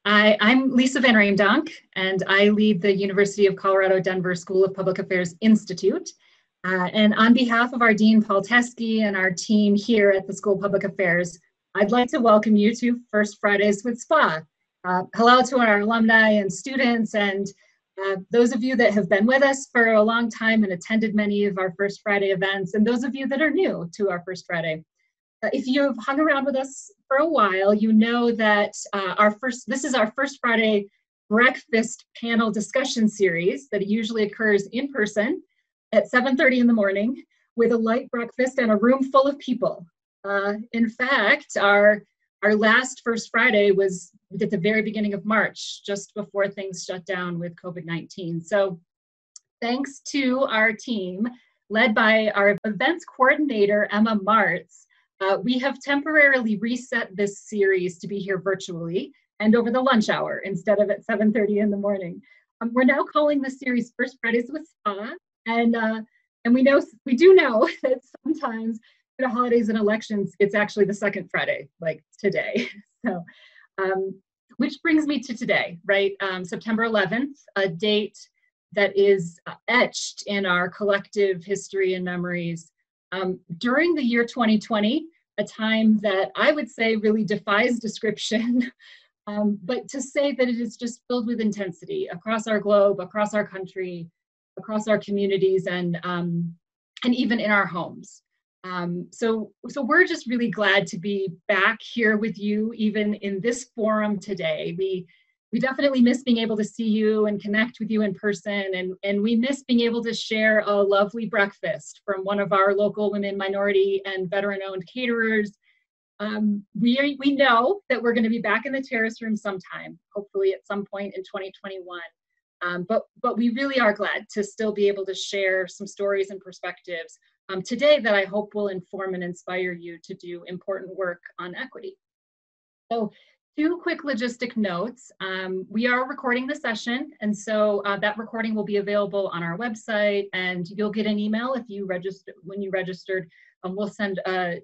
I'm Lisa Van Reemdonk, and I lead the University of Colorado Denver School of Public Affairs Institute. And on behalf of our Dean Paul Teske and our team here at the School of Public Affairs, I'd like to welcome you to First Fridays with SPA. Hello to our alumni and students, and those of you that have been with us for a long time and attended many of our First Friday events, and those of you that are new to our First Friday. If you've hung around with us for a while, you know that this is our First Friday breakfast panel discussion series that usually occurs in person at 7:30 in the morning with a light breakfast and a room full of people. In fact, our last First Friday was at the very beginning of March, just before things shut down with COVID-19. So thanks to our team, led by our events coordinator, Emma Martz, we have temporarily reset this series to be here virtually and over the lunch hour instead of at 7:30 in the morning. We're now calling the series First Fridays with SPA, and we do know that sometimes for the holidays and elections, it's actually the second Friday, like today. So, which brings me to today, right? September 11th, a date that is etched in our collective history and memories. During the year 2020, a time that I would say really defies description, but to say that it is just filled with intensity across our globe, across our country, across our communities, and even in our homes. So we're just really glad to be back here with you, even in this forum today. We definitely miss being able to see you and connect with you in person, and we miss being able to share a lovely breakfast from one of our local women, minority, and veteran-owned caterers. We know that we're going to be back in the terrace room sometime, hopefully at some point in 2021. But we really are glad to still be able to share some stories and perspectives today that I hope will inform and inspire you to do important work on equity. So, two quick logistic notes. We are recording the session, and so that recording will be available on our website, and you'll get an email if you register. When you registered, we'll send a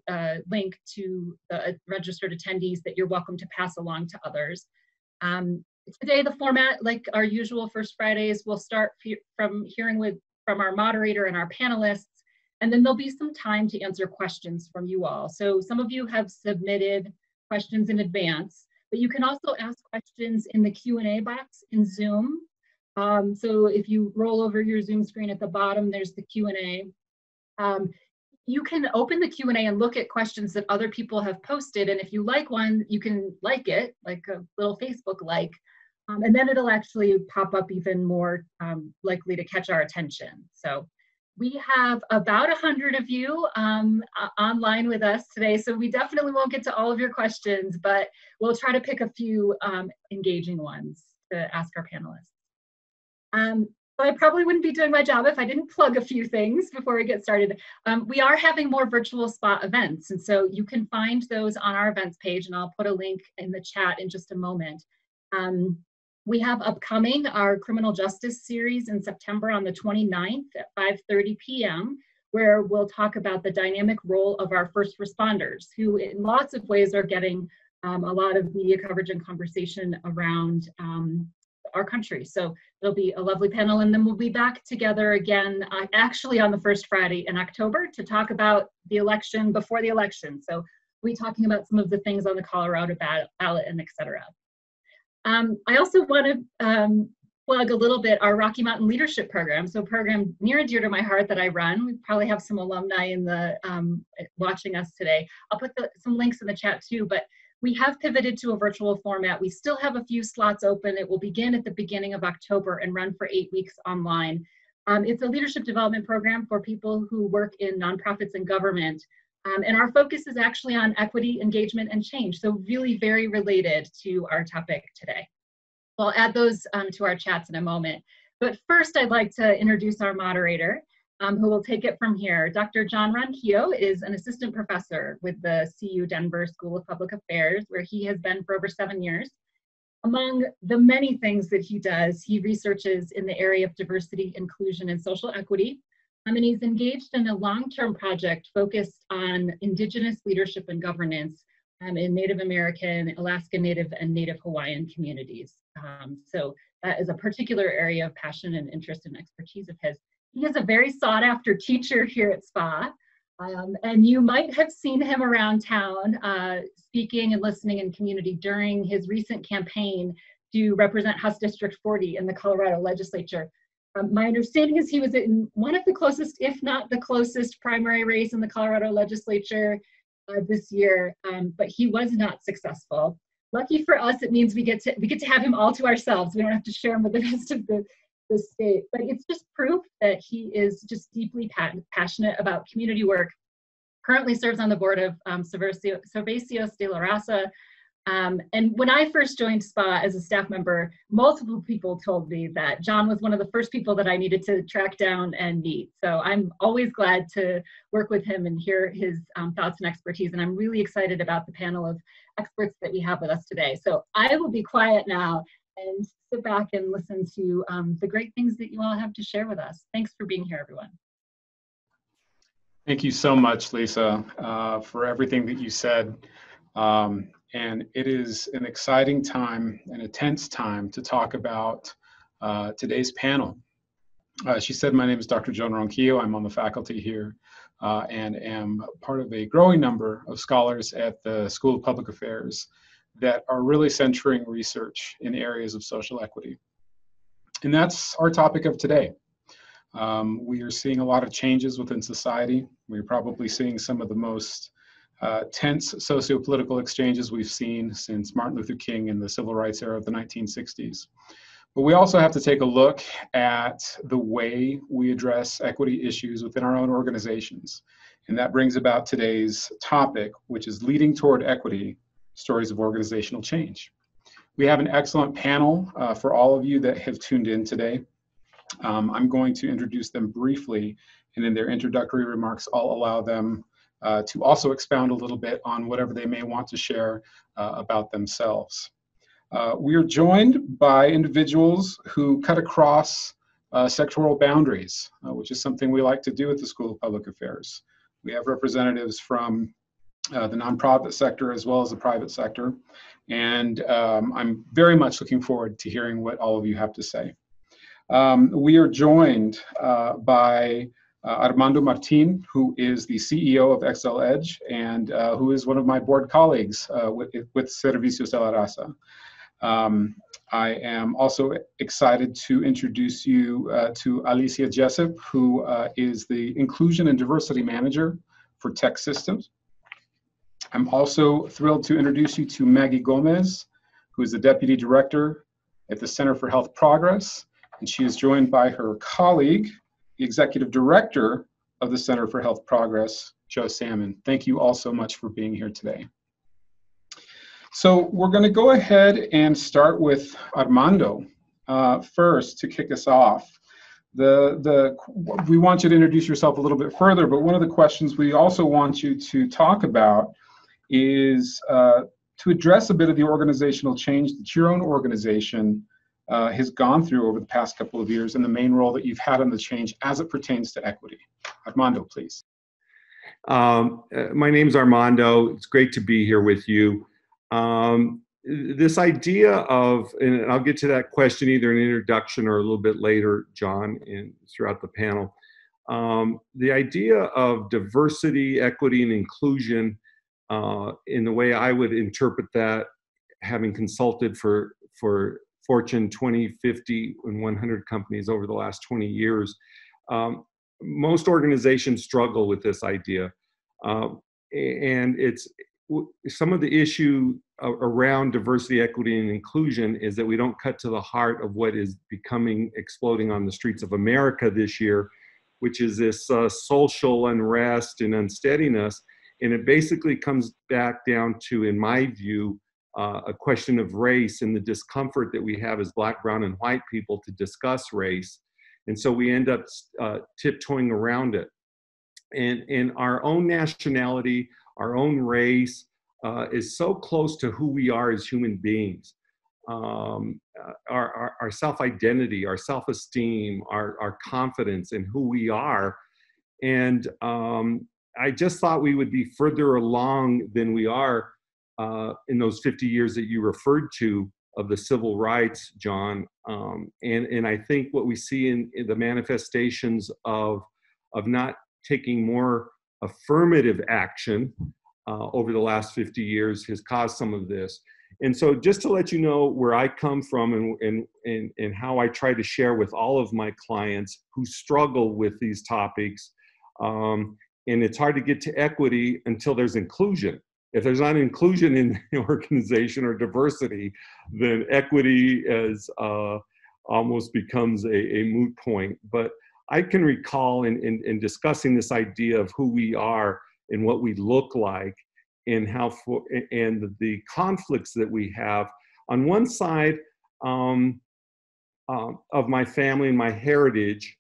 link to the registered attendees that you're welcome to pass along to others. Today, the format, like our usual First Fridays, we'll start from hearing from our moderator and our panelists, and then there'll be some time to answer questions from you all. So some of you have submitted questions in advance, but you can also ask questions in the Q&A box in Zoom. So if you roll over your Zoom screen at the bottom, there's the Q&A. You can open the Q&A and look at questions that other people have posted, and if you like one, you can like it, like a little Facebook like, and then it'll actually pop up even more likely to catch our attention. So we have about 100 of you online with us today, so we definitely won't get to all of your questions, but we'll try to pick a few engaging ones to ask our panelists. So I probably wouldn't be doing my job if I didn't plug a few things before we get started. We are having more virtual SPA events, and so you can find those on our events page, and I'll put a link in the chat in just a moment. We have upcoming our criminal justice series in September on the 29th at 5:30 p.m., where we'll talk about the dynamic role of our first responders, who in lots of ways are getting a lot of media coverage and conversation around our country. So there'll be a lovely panel, and then we'll be back together again, actually on the first Friday in October, to talk about the election before the election. So we'll be talking about some of the things on the Colorado ballot and et cetera. I also want to plug a little bit our Rocky Mountain Leadership Program. So a program near and dear to my heart that I run. We probably have some alumni in the watching us today. I'll put some links in the chat too, but we have pivoted to a virtual format. We still have a few slots open. It will begin at the beginning of October and run for 8 weeks online. It's a leadership development program for people who work in nonprofits and government. And our focus is actually on equity, engagement, and change. So really very related to our topic today. I'll add those to our chats in a moment. But first, I'd like to introduce our moderator, who will take it from here. Dr. John Ronquillo is an assistant professor with the CU Denver School of Public Affairs, where he has been for over 7 years. Among the many things that he does, he researches in the area of diversity, inclusion, and social equity. And he's engaged in a long-term project focused on Indigenous leadership and governance, in Native American, Alaska Native, and Native Hawaiian communities. So that is a particular area of passion and interest and expertise of his. He is a very sought after teacher here at SPA. And you might have seen him around town speaking and listening in community during his recent campaign to represent House District 40 in the Colorado legislature. My understanding is he was in one of the closest, if not the closest, primary race in the Colorado legislature this year, but he was not successful. Lucky for us, it means we get to have him all to ourselves. We don't have to share him with the rest of the state, but it's just proof that he is just deeply passionate about community work. Currently serves on the board of Servicios de la Raza. And when I first joined SPA as a staff member, multiple people told me that John was one of the first people that I needed to track down and meet. So I'm always glad to work with him and hear his thoughts and expertise. And I'm really excited about the panel of experts that we have with us today. So I will be quiet now and sit back and listen to the great things that you all have to share with us. Thanks for being here, everyone. Thank you so much, Lisa, for everything that you said. And it is an exciting time, an intense time to talk about today's panel. She said, my name is Dr. Joan Ronquillo. I'm on the faculty here and am part of a growing number of scholars at the School of Public Affairs that are really centering research in areas of social equity. And that's our topic of today. We are seeing a lot of changes within society. We're probably seeing some of the most tense socio-political exchanges we've seen since Martin Luther King in the civil rights era of the 1960s. But we also have to take a look at the way we address equity issues within our own organizations. And that brings about today's topic, which is Leading Toward Equity, Stories of Organizational Change. We have an excellent panel for all of you that have tuned in today. I'm going to introduce them briefly, and in their introductory remarks, I'll allow them to also expound a little bit on whatever they may want to share about themselves. We are joined by individuals who cut across sectoral boundaries, which is something we like to do at the School of Public Affairs. We have representatives from the nonprofit sector as well as the private sector, and I'm very much looking forward to hearing what all of you have to say. We are joined by Armando Martin, who is the CEO of Excel Edge and who is one of my board colleagues with Servicios de la Raza. I am also excited to introduce you to Alicia Jessup, who is the Inclusion and Diversity Manager for Tech Systems. I'm also thrilled to introduce you to Maggie Gómez, who is the Deputy Director at the Center for Health Progress, and she is joined by her colleague, the Executive Director of the Center for Health Progress, Joe Salmon. Thank you all so much for being here today. So we're going to go ahead and start with Armando first to kick us off. We want you to introduce yourself a little bit further, but one of the questions we also want you to talk about is to address a bit of the organizational change that your own organization has gone through over the past couple of years and the main role that you've had in the change as it pertains to equity. Armando, please. My name's Armando. It's great to be here with you. This idea of, and I'll get to that question either in an introduction or a little bit later, John, and throughout the panel. The idea of diversity, equity, and inclusion, in the way I would interpret that, having consulted for Fortune 20, 50, and 100 companies over the last 20 years, most organizations struggle with this idea. And it's some of the issue around diversity, equity, and inclusion is that we don't cut to the heart of what is exploding on the streets of America this year, which is this social unrest and unsteadiness. And it basically comes back down to, in my view, a question of race and the discomfort that we have as Black, brown, and white people to discuss race. And so we end up tiptoeing around it. And our own nationality, our own race is so close to who we are as human beings. Our self-identity, our self-esteem, our confidence in who we are. And I just thought we would be further along than we are in those 50 years that you referred to of the civil rights, John. And I think what we see in the manifestations of not taking more affirmative action over the last 50 years has caused some of this. And so just to let you know where I come from and how I try to share with all of my clients who struggle with these topics, and it's hard to get to equity until there's inclusion. If there's not inclusion in the organization or diversity, then equity is almost becomes a moot point. But I can recall in discussing this idea of who we are and what we look like and and the conflicts that we have. On one side of my family and my heritage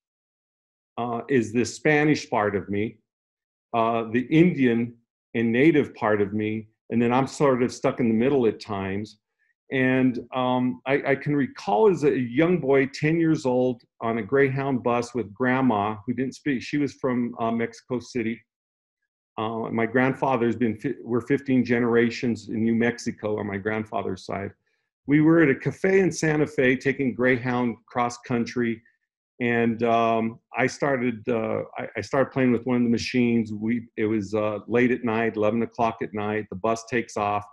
is the Spanish part of me, the Indian and Native part of me, and then I'm sort of stuck in the middle at times. And I can recall as a young boy, 10 years old, on a Greyhound bus with grandma, who didn't speak. She was from Mexico City. My grandfather's we're 15 generations in New Mexico on my grandfather's side. We were at a cafe in Santa Fe taking Greyhound cross country. And I started playing with one of the machines. It was late at night, 11 o'clock at night. The bus takes off.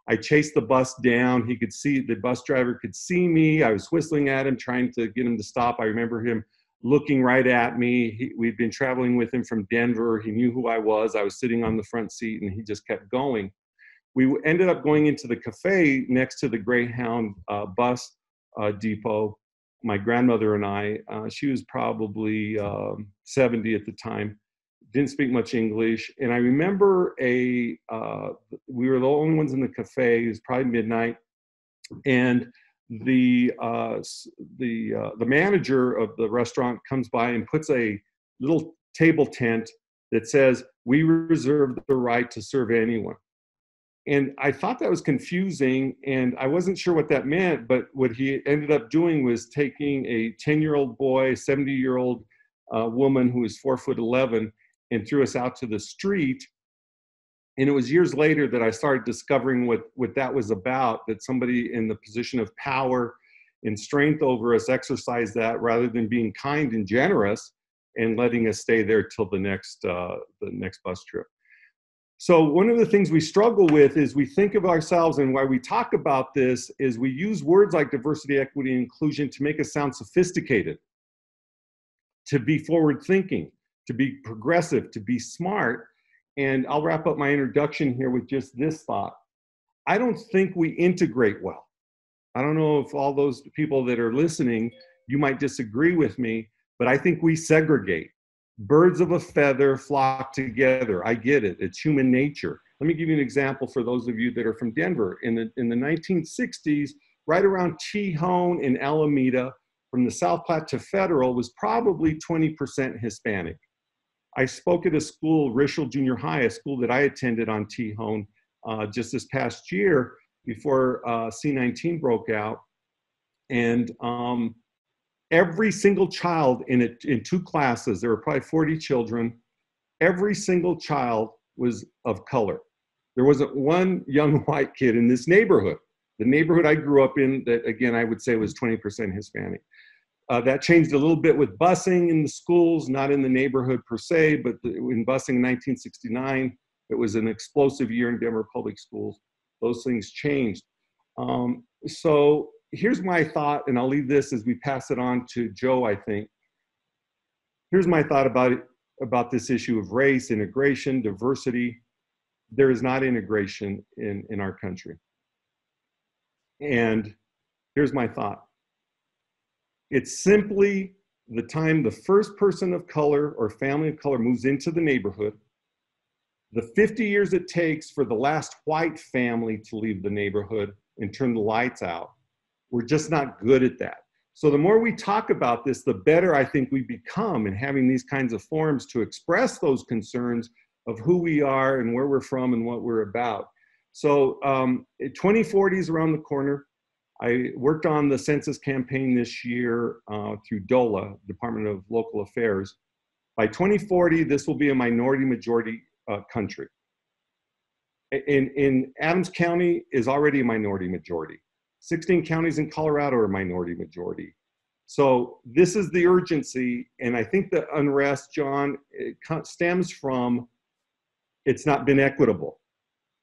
I chased the bus down. The bus driver could see me. I was whistling at him, trying to get him to stop. I remember him looking right at me. We'd been traveling with him from Denver. He knew who I was. I was sitting on the front seat, and he just kept going. We ended up going into the cafe next to the Greyhound bus depot. My grandmother and I, she was probably 70 at the time, didn't speak much English. And I remember we were the only ones in the cafe. It was probably midnight. And the manager of the restaurant comes by and puts a little table tent that says, "We reserve the right to serve anyone." And I thought that was confusing, and I wasn't sure what that meant, but what he ended up doing was taking a 10-year-old boy, 70-year-old woman who was 4'11", and threw us out to the street. And it was years later that I started discovering what that was about, that somebody in the position of power and strength over us exercised that rather than being kind and generous and letting us stay there till the next bus trip. So one of the things we struggle with is we think of ourselves, and why we talk about this is we use words like diversity, equity, and inclusion to make us sound sophisticated, to be forward thinking, to be progressive, to be smart. And I'll wrap up my introduction here with just this thought. I don't think we integrate well. I don't know if all those people that are listening, you might disagree with me, but I think we segregate. Birds of a feather flock together. I get it. It's human nature. Let me give you an example for those of you that are from Denver. In the 1960s, right around Tejon and Alameda, from the South Platte to Federal, was probably 20% Hispanic. I spoke at a school, Rishel Junior High, a school that I attended on Tejon just this past year before C-19 broke out. And every single child in two classes, there were probably 40 children, every single child was of color. There wasn't one young white kid in this neighborhood. The neighborhood I grew up in, that again, I would say was 20% Hispanic. That changed a little bit with busing in the schools, not in the neighborhood per se, but in busing in 1969, it was an explosive year in Denver public schools. Those things changed. So here's my thought, and I'll leave this as we pass it on to Joe, I think. Here's my thought about this issue of race, integration, diversity. There is not integration in our country. And here's my thought. It's simply the time the first person of color or family of color moves into the neighborhood, the 50 years it takes for the last white family to leave the neighborhood and turn the lights out. We're just not good at that. So the more we talk about this, the better I think we become in having these kinds of forums to express those concerns of who we are and where we're from and what we're about. So 2040 is around the corner. I worked on the census campaign this year through DOLA, Department of Local Affairs. By 2040, this will be a minority majority country. in Adams County is already a minority majority. 16 counties in Colorado are minority majority. So this is the urgency, and I think the unrest, John, stems from it's not been equitable.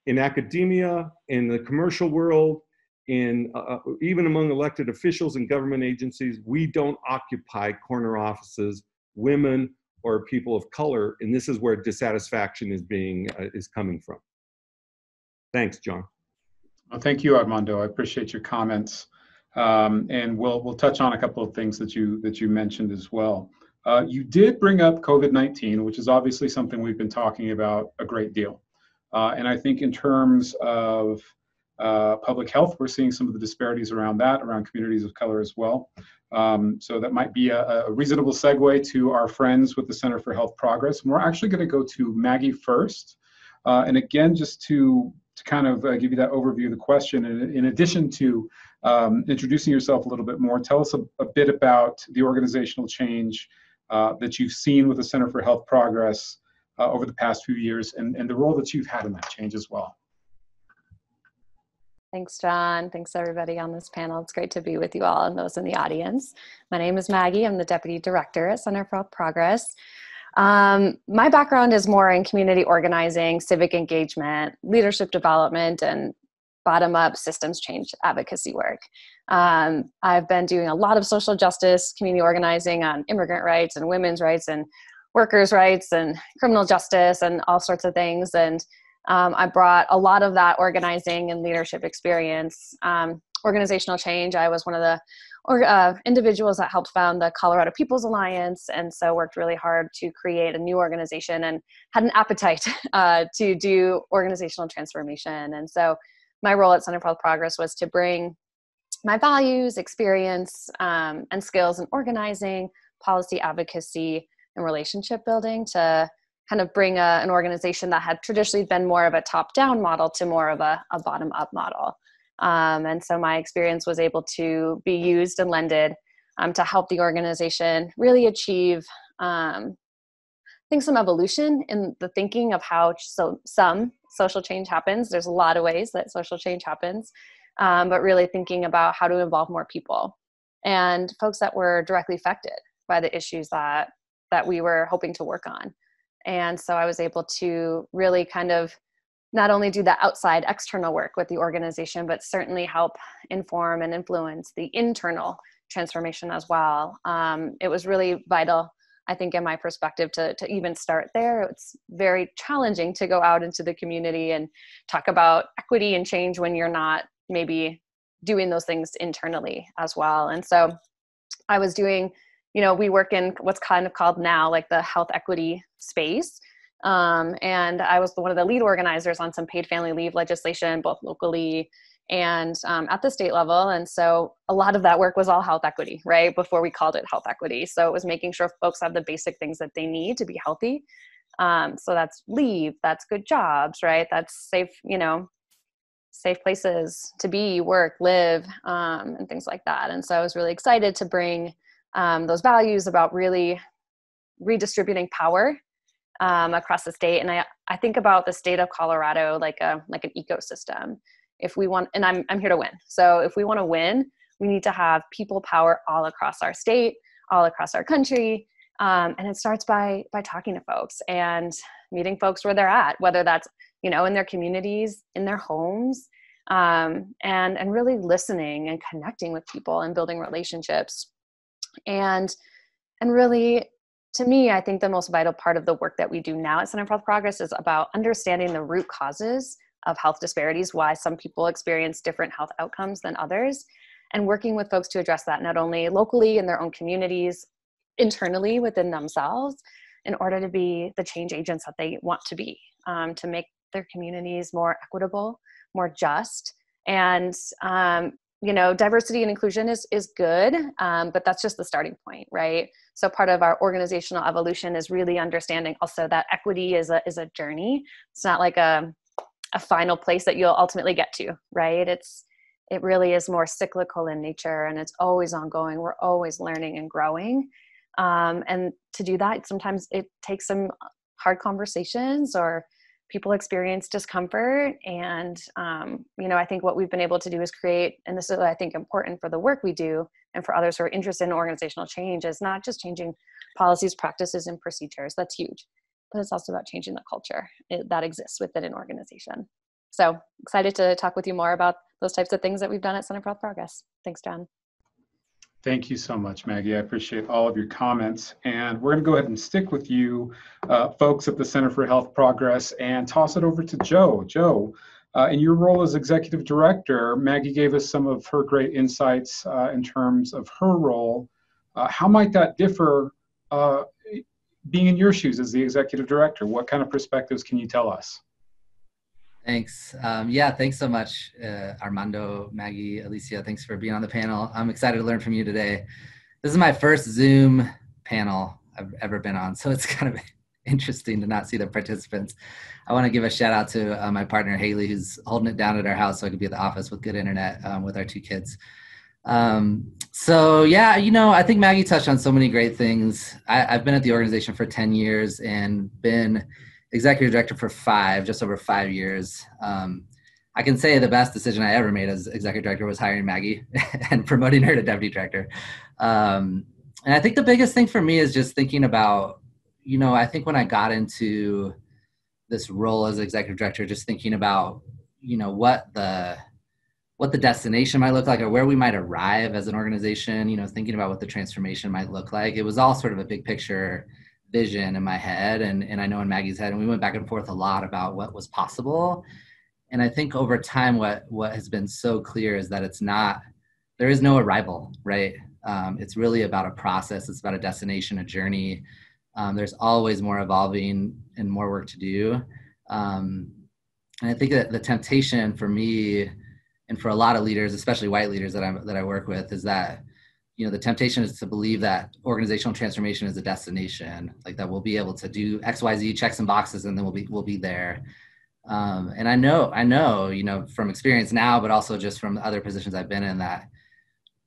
In academia, in the commercial world, in even among elected officials and government agencies, we don't occupy corner offices, women or people of color, and this is where dissatisfaction is coming from. Thanks, John. Well, thank you, Armando. I appreciate your comments, and we'll touch on a couple of things that you mentioned as well. You did bring up COVID-19, which is obviously something we've been talking about a great deal, and I think in terms of public health, we're seeing some of the disparities around that, around communities of color as well. So that might be a reasonable segue to our friends with the Center for Health Progress. And we're actually going to go to Maggie first, and again, just to kind of give you that overview of the question, and in addition to introducing yourself a little bit more, tell us a bit about the organizational change that you've seen with the Center for Health Progress over the past few years, and the role that you've had in that change as well. Thanks, John. Thanks, everybody on this panel. It's great to be with you all and those in the audience. My name is Maggie. I'm the Deputy Director at Center for Health Progress. My background is more in community organizing, civic engagement, leadership development, and bottom-up systems change advocacy work. I've been doing a lot of social justice, community organizing on immigrant rights and women's rights and workers' rights and criminal justice and all sorts of things. And I brought a lot of that organizing and leadership experience. Organizational change, I was one of the individuals that helped found the Colorado People's Alliance, and so worked really hard to create a new organization and had an appetite to do organizational transformation. And so my role at Center for Health Progress was to bring my values, experience, and skills in organizing, policy advocacy, and relationship building to kind of bring an organization that had traditionally been more of a top-down model to more of a bottom-up model. And so my experience was able to be used and lended to help the organization really achieve, I think, some evolution in the thinking of how some social change happens. There's a lot of ways that social change happens, but really thinking about how to involve more people and folks that were directly affected by the issues that we were hoping to work on. And so I was able to really kind of not only do the outside external work with the organization, but certainly help inform and influence the internal transformation as well. It was really vital, I think, in my perspective, to even start there. It's very challenging to go out into the community and talk about equity and change when you're not maybe doing those things internally as well. And so I was doing, we work in what's kind of called now like the health equity space. And I was one of the lead organizers on some paid family leave legislation, both locally and at the state level. And so a lot of that work was all health equity, right? Before we called it health equity. So it was making sure folks have the basic things that they need to be healthy. So that's leave, that's good jobs, right? That's safe, safe places to be, work, live, and things like that. And so I was really excited to bring those values about really redistributing power across the state. And I think about the state of Colorado like an ecosystem. If we want, and I'm here to win. So if we want to win, we need to have people power all across our state, all across our country. And it starts by talking to folks and meeting folks where they're at, whether that's, in their communities, in their homes, and really listening and connecting with people and building relationships. And really, to me, I think the most vital part of the work that we do now at Center for Health Progress is about understanding the root causes of health disparities, why some people experience different health outcomes than others, and working with folks to address that not only locally in their own communities, internally within themselves, in order to be the change agents that they want to be, to make their communities more equitable, more just. And diversity and inclusion is good, but that's just the starting point, right? So part of our organizational evolution is really understanding also that equity is a journey. It's not like a final place that you'll ultimately get to, right? It really is more cyclical in nature, and it's always ongoing. We're always learning and growing. And to do that, sometimes it takes some hard conversations or people experience discomfort. And, I think what we've been able to do is create, and this is, I think, important for the work we do and for others who are interested in organizational change, is not just changing policies, practices, and procedures. That's huge. But it's also about changing the culture that exists within an organization. So excited to talk with you more about those types of things that we've done at Center for Health Progress. Thanks, John. Thank you so much, Maggie. I appreciate all of your comments. And we're going to go ahead and stick with you, folks at the Center for Health Progress, and toss it over to Joe. Joe, in your role as Executive Director, Maggie gave us some of her great insights in terms of her role. How might that differ being in your shoes as the Executive Director? What kind of perspectives can you tell us? Thanks. Yeah, thanks so much, Armando, Maggie, Alicia. Thanks for being on the panel. I'm excited to learn from you today. This is my first Zoom panel I've ever been on, so it's kind of interesting to not see the participants. I want to give a shout out to my partner, Haley, who's holding it down at our house so I could be at the office with good internet with our 2 kids. So yeah, I think Maggie touched on so many great things. I've been at the organization for 10 years and been Executive Director for just over 5 years. I can say the best decision I ever made as Executive Director was hiring Maggie and promoting her to Deputy Director. And I think the biggest thing for me is just thinking about, I think when I got into this role as Executive Director, just thinking about, what the destination might look like or where we might arrive as an organization, thinking about what the transformation might look like. It was all sort of a big picture vision in my head and I know in Maggie's head, and we went back and forth a lot about what was possible. And I think over time, what has been so clear is that there is no arrival, right? It's really about a process. It's about a destination, a journey. There's always more evolving and more work to do. And I think that the temptation for me and for a lot of leaders, especially white leaders that I work with, is that the temptation is to believe that organizational transformation is a destination, like that we'll be able to do X, Y, Z, check some boxes, and then we'll be there. And I know, from experience now, but also just from other positions I've been in, that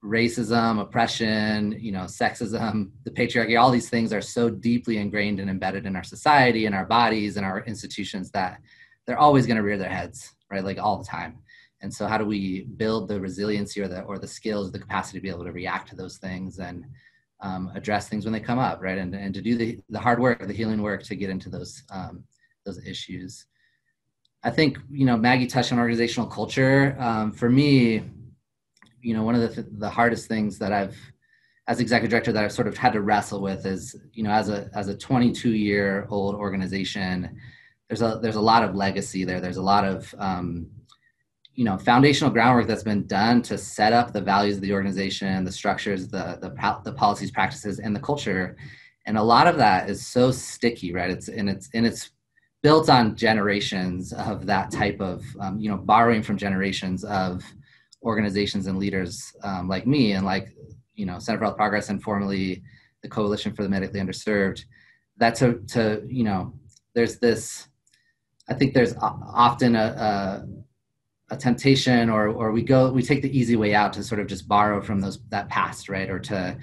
racism, oppression, sexism, the patriarchy, all these things are so deeply ingrained and embedded in our society and our bodies and our institutions that they're always going to rear their heads, right? Like all the time. And so how do we build the resiliency or the skills, the capacity to be able to react to those things and address things when they come up, right? And to do the hard work, the healing work to get into those issues. I think, Maggie touched on organizational culture. For me, one of the hardest things that as Executive Director, that I've sort of had to wrestle with is, as a 22-year-old organization, there's a lot of legacy there. There's a lot of foundational groundwork that's been done to set up the values of the organization, the structures, the policies, practices, and the culture. And a lot of that is so sticky, right? It's built on generations of that type of, borrowing from generations of organizations and leaders like me and like, Center for Health Progress and formerly the Coalition for the Medically Underserved. That there's this, I think there's often a temptation or we take the easy way out to sort of just borrow from that past, right? Or to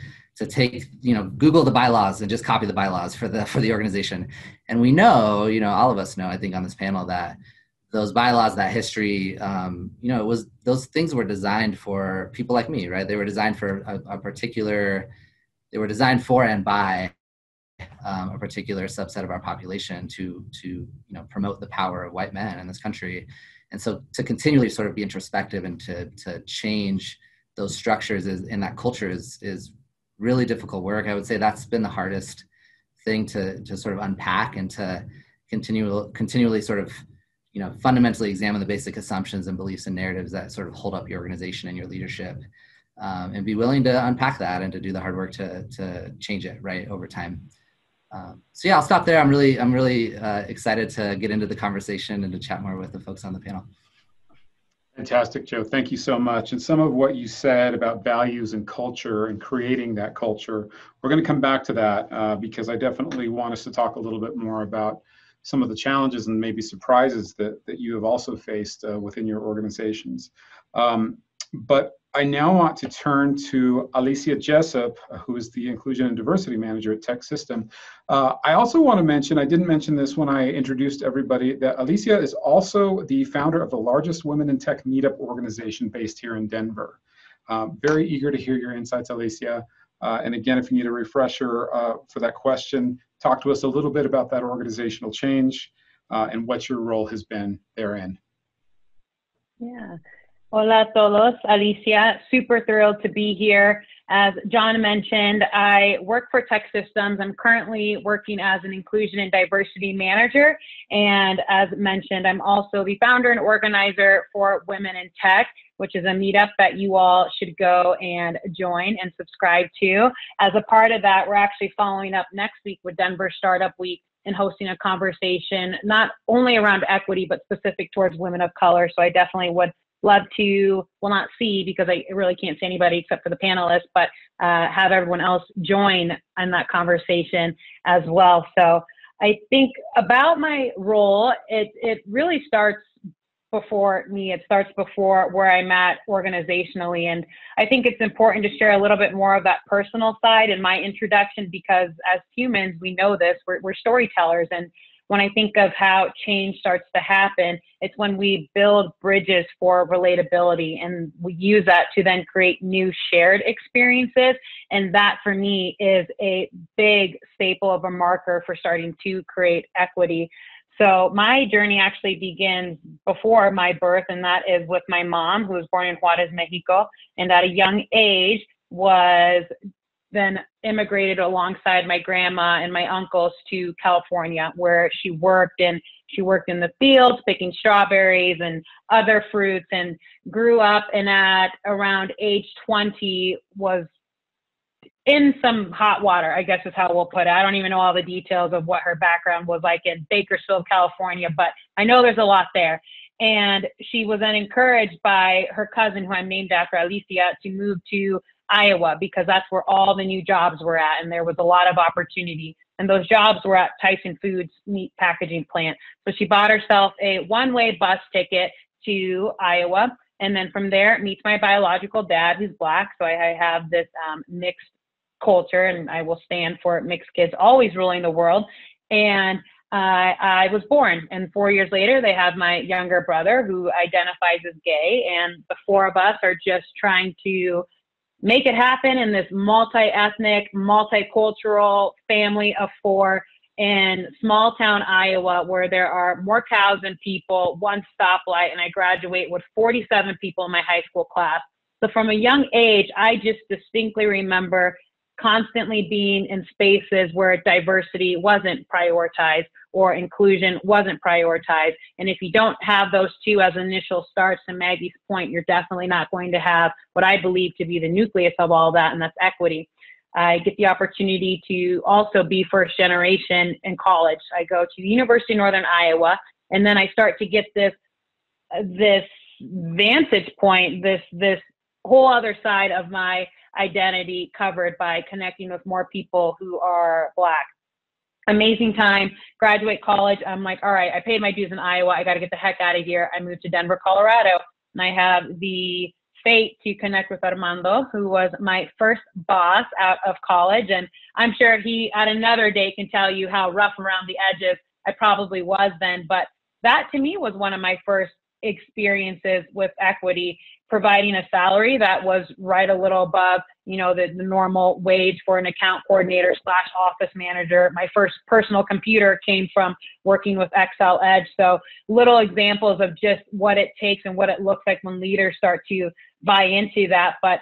take, Google the bylaws and just copy the bylaws for the organization. And we know, all of us know, I think on this panel, that those bylaws, that history, those things were designed for people like me, right? They were designed for they were designed for and by a particular subset of our population to promote the power of white men in this country. And so to continually sort of be introspective and to change those structures in that culture is really difficult work. I would say that's been the hardest thing to sort of unpack and to continually sort of, fundamentally examine the basic assumptions and beliefs and narratives that sort of hold up your organization and your leadership, and be willing to unpack that and to do the hard work to change it, right, over time. So yeah, I'll stop there. I'm really excited to get into the conversation and to chat more with the folks on the panel. Fantastic, Joe. Thank you so much. And some of what you said about values and culture and creating that culture, we're going to come back to that because I definitely want us to talk a little bit more about some of the challenges and maybe surprises that you have also faced within your organizations. But I now want to turn to Alicia Jessup, who is the Inclusion and Diversity Manager at Tech System. I also want to mention, I didn't mention this when I introduced everybody, that Alicia is also the founder of the largest Women in Tech meetup organization based here in Denver. Very eager to hear your insights, Alicia. And again, if you need a refresher for that question, talk to us a little bit about that organizational change and what your role has been therein. Yeah. Hola a todos, Alicia. Super thrilled to be here. As John mentioned, I work for Tech Systems. I'm currently working as an Inclusion and Diversity Manager. And as mentioned, I'm also the founder and organizer for Women in Tech, which is a meetup that you all should go and join and subscribe to. As a part of that, we're actually following up next week with Denver Startup Week and hosting a conversation, not only around equity, but specific towards women of color. So I definitely would love to, well, not see, because I really can't see anybody except for the panelists, but have everyone else join in that conversation as well. So I think about my role, it really starts before me. It starts before where I'm at organizationally. And I think it's important to share a little bit more of that personal side in my introduction, because as humans, we know this, we're storytellers. And when I think of how change starts to happen, it's when we build bridges for relatability, and we use that to then create new shared experiences. And that for me is a big staple of a marker for starting to create equity. So my journey actually begins before my birth, and that is with my mom, who was born in Juarez, Mexico, and at a young age was then immigrated alongside my grandma and my uncles to California, where she worked in the fields picking strawberries and other fruits, and grew up, and at around age 20 was in some hot water, I guess is how we'll put it. I don't even know all the details of what her background was like in Bakersfield, California, but I know there's a lot there. And she was then encouraged by her cousin, who I'm named after, Alicia, to move to Iowa, because that's where all the new jobs were at, and there was a lot of opportunity. And those jobs were at Tyson Foods meat packaging plant. So she bought herself a one-way bus ticket to Iowa, and then from there meets my biological dad, who's Black. So I have this mixed culture, and I will stand for mixed kids always ruling the world. And I was born, and 4 years later, they have my younger brother, who identifies as gay, and the four of us are just trying to make it happen in this multi-ethnic, multicultural family of four in small town Iowa, where there are more cows than people, one stoplight, and I graduate with 47 people in my high school class. So from a young age, I just distinctly remember constantly being in spaces where diversity wasn't prioritized or inclusion wasn't prioritized. And if you don't have those two as initial starts, to Maggie's point, you're definitely not going to have what I believe to be the nucleus of all that, and that's equity. I get the opportunity to also be first generation in college. I go to the University of Northern Iowa, and then I start to get this vantage point, this whole other side of my identity covered by connecting with more people who are Black. Amazing time. Graduate college. I'm like, all right, I paid my dues in Iowa. I got to get the heck out of here. I moved to Denver, Colorado, and I have the fate to connect with Armando, who was my first boss out of college. And I'm sure he at another day can tell you how rough around the edges I probably was then. But that to me was one of my first experiences with equity, providing a salary that was right a little above, the normal wage for an account coordinator / office manager. My first personal computer came from working with Excel Edge. So little examples of just what it takes and what it looks like when leaders start to buy into that. But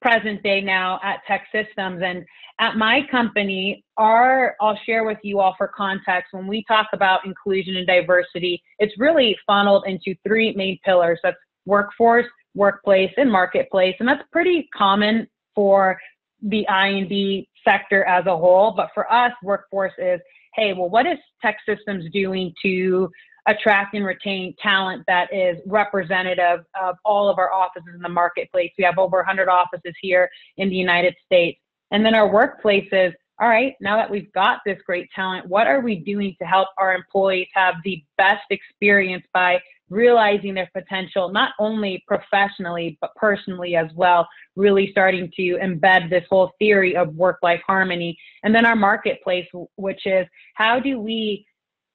present day now at Tech Systems and at my company, I'll share with you all for context, when we talk about inclusion and diversity, it's really funneled into three main pillars. That's workforce, workplace, and marketplace. And that's pretty common for the I&D sector as a whole. But for us, workforce is, hey, well, what is Tech Systems doing to attract and retain talent that is representative of all of our offices in the marketplace? We have over 100 offices here in the United States. And then our workplaces, all right, now that we've got this great talent, what are we doing to help our employees have the best experience by realizing their potential, not only professionally, but personally as well, really starting to embed this whole theory of work-life harmony. And then our marketplace, which is how do we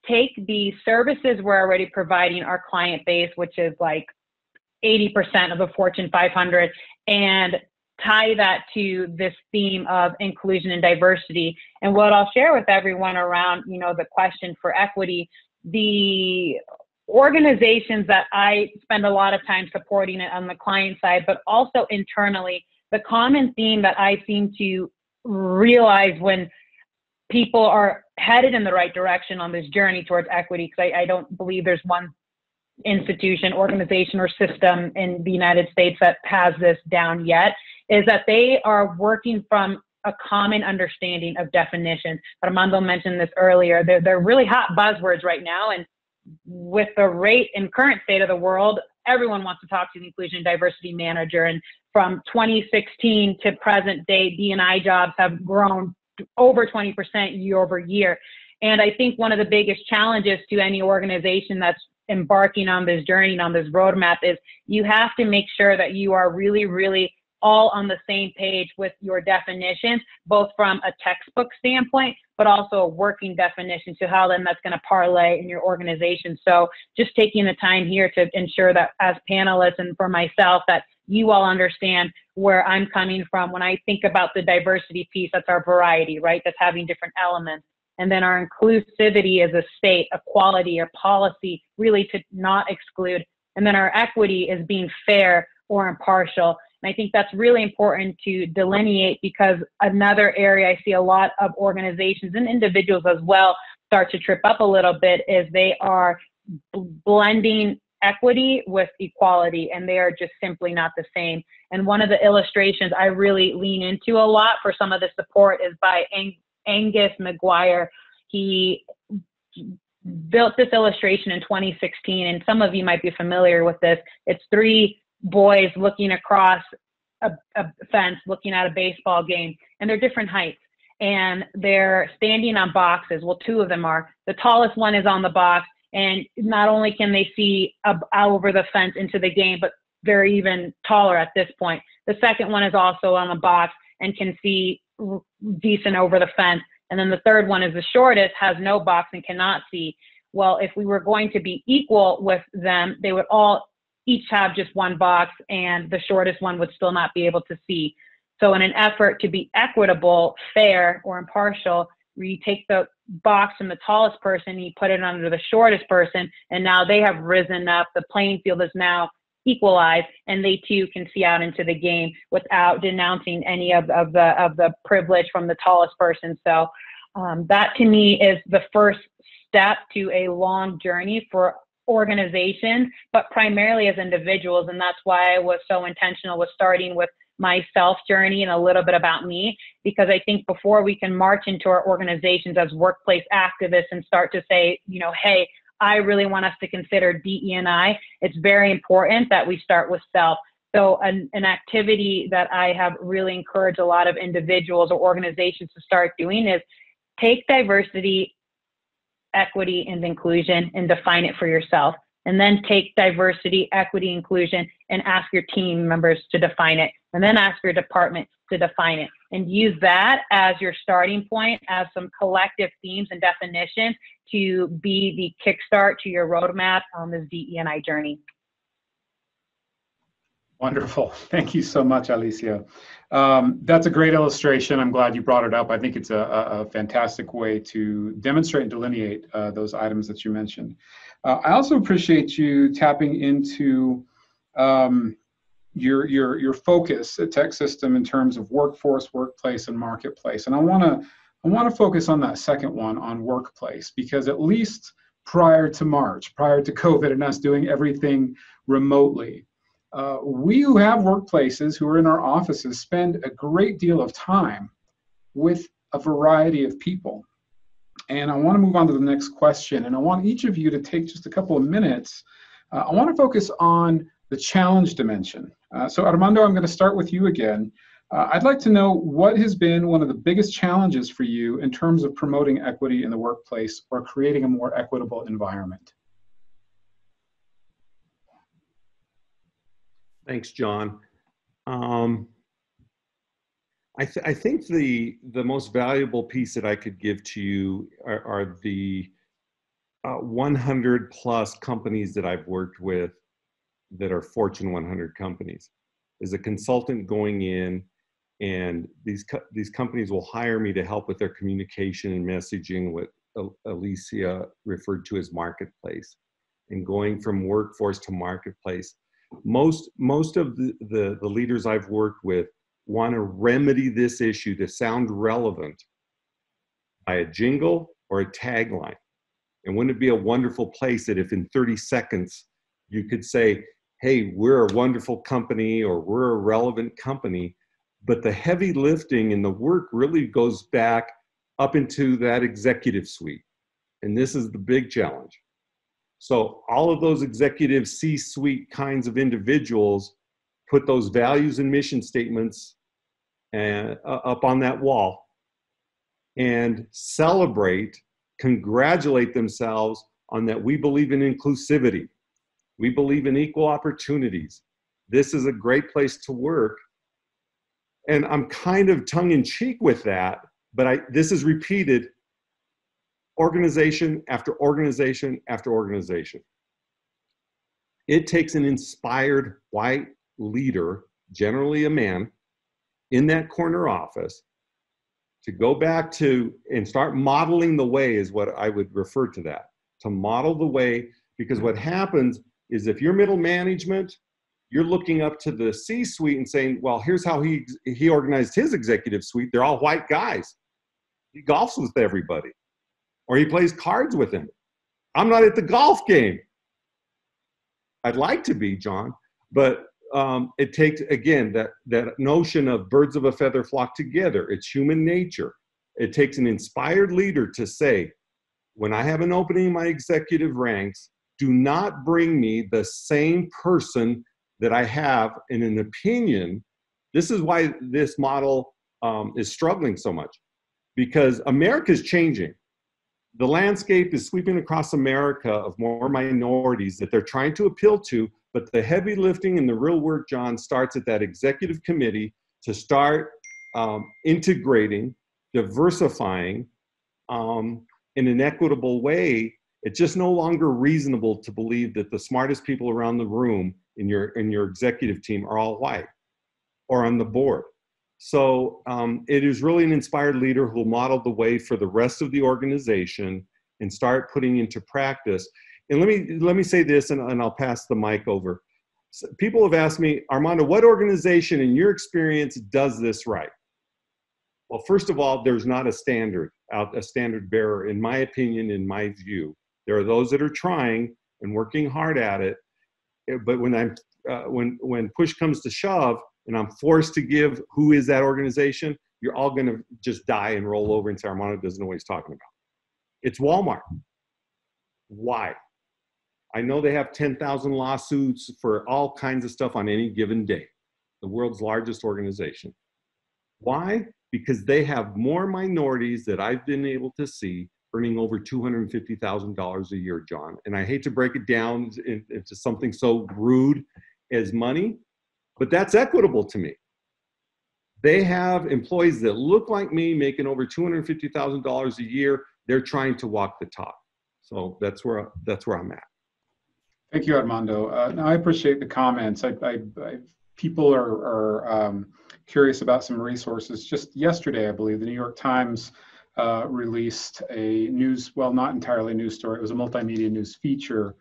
take the services we're already providing our client base, which is like 80% of the Fortune 500, and tie that to this theme of inclusion and diversity. And what I'll share with everyone around, the question for equity, the organizations that I spend a lot of time supporting it on the client side, but also internally, the common theme that I seem to realize when people are headed in the right direction on this journey towards equity, because I don't believe there's one institution, organization, or system in the United States that has this down yet, is that they are working from a common understanding of definition. Armando mentioned this earlier. They're really hot buzzwords right now, and with the rate and current state of the world, everyone wants to talk to the inclusion and diversity manager. And from 2016 to present day, D&I jobs have grown over 20% year over year. And I think one of the biggest challenges to any organization that's embarking on this journey, on this roadmap, is you have to make sure that you are really, really all on the same page with your definitions, both from a textbook standpoint, but also a working definition to how then that's going to parlay in your organization. So just taking the time here to ensure that as panelists and for myself, that you all understand where I'm coming from. When I think about the diversity piece, that's our variety, right? That's having different elements. And then our inclusivity is a state, a quality, or policy, really to not exclude. And then our equity is being fair or impartial. And I think that's really important to delineate, because another area I see a lot of organizations and individuals as well start to trip up a little bit is they are blending equity with equality, and they are just simply not the same. And one of the illustrations I really lean into a lot for some of the support is by Angus Mcguire. He built this illustration in 2016, and some of you might be familiar with this. It's three boys looking across a fence, looking at a baseball game, and they're different heights, and they're standing on boxes. Well, two of them are. The tallest one is on the box, and not only can they see out over the fence into the game, but they're even taller at this point. The second one is also on the box and can see decent over the fence. And then the third one is the shortest, has no box and cannot see. Well, if we were going to be equal with them, they would all each have just one box, and the shortest one would still not be able to see. So in an effort to be equitable, fair, or impartial, you take the box from the tallest person, you put it under the shortest person, and now they have risen up. The playing field is now equalized, and they too can see out into the game without denouncing any of the privilege from the tallest person. So that to me is the first step to a long journey for organizations, but primarily as individuals. And that's why I was so intentional with starting with my self journey and a little bit about me, because I think before we can march into our organizations as workplace activists and start to say, hey, I really want us to consider DE&I, it's very important that we start with self. So an activity that I have really encouraged a lot of individuals or organizations to start doing is take diversity, equity, and inclusion and define it for yourself. And then take diversity, equity, inclusion, and ask your team members to define it. And then ask your department to define it. And use that as your starting point, as some collective themes and definitions to be the kickstart to your roadmap on this DE&I journey. Wonderful. Thank you so much, Alicia. That's a great illustration. I'm glad you brought it up. I think it's a fantastic way to demonstrate and delineate those items that you mentioned. I also appreciate you tapping into your focus at Tech System in terms of workforce, workplace, and marketplace. And I want to focus on that second one, on workplace, because at least prior to March, prior to COVID and us doing everything remotely, we who have workplaces, who are in our offices, spend a great deal of time with a variety of people. And I want to move on to the next question, and I want each of you to take just a couple of minutes. I want to focus on the challenge dimension. So Armando, I'm going to start with you again. I'd like to know what has been one of the biggest challenges for you in terms of promoting equity in the workplace or creating a more equitable environment. Thanks, John. I think the most valuable piece that I could give to you are the 100 plus companies that I've worked with that are Fortune 100 companies. As a consultant going in, and these companies will hire me to help with their communication and messaging, what Alicia referred to as marketplace, and going from workforce to marketplace. Most of the leaders I've worked with want to remedy this issue to sound relevant by a jingle or a tagline. And wouldn't it be a wonderful place that if in 30 seconds you could say, hey, we're a wonderful company, or we're a relevant company, but the heavy lifting and the work really goes back up into that executive suite. And this is the big challenge. So all of those executive C-suite kinds of individuals put those values and mission statements up on that wall and celebrate, congratulate themselves on that. We believe in inclusivity. We believe in equal opportunities. This is a great place to work. And I'm kind of tongue-in-cheek with that, but this is repeated organization after organization after organization. It takes an inspired white leader, generally a man, in that corner office to go back to and start modeling the way, is what I would refer to that, to model the way. Because what happens is if you're middle management, you're looking up to the C-suite and saying, well, here's how he organized his executive suite. They're all white guys. He golfs with everybody, or he plays cards with them. I'm not at the golf game. I'd like to be, John, but it takes, again, that notion of birds of a feather flock together. It's human nature. It takes an inspired leader to say, when I have an opening in my executive ranks, do not bring me the same person that I have in an opinion. This is why this model is struggling so much, because America is changing. The landscape is sweeping across America of more minorities that they're trying to appeal to, but the heavy lifting and the real work, John, starts at that executive committee to start integrating, diversifying in an equitable way. It's just no longer reasonable to believe that the smartest people around the room in your executive team are all white or on the board. So it is really an inspired leader who will model the way for the rest of the organization and start putting into practice. And let me say this, and I'll pass the mic over. So people have asked me, Armando, what organization in your experience does this right? Well, first of all, there's not a standard bearer, in my opinion, in my view. There are those that are trying and working hard at it, but when push comes to shove, and I'm forced to give who is that organization, you're all going to just die and roll over and say, Armando doesn't know what he's talking about. It's Walmart. Why? I know they have 10,000 lawsuits for all kinds of stuff on any given day. The world's largest organization. Why? Because they have more minorities that I've been able to see earning over $250,000 a year, John. And I hate to break it down into something so rude as money, but that's equitable to me. They have employees that look like me making over $250,000 a year. They're trying to walk the talk. So that's where I'm at. Thank you, Armando. No, I appreciate the comments. People are curious about some resources. Just yesterday, I believe, the New York Times released a not entirely news story. It was a multimedia news feature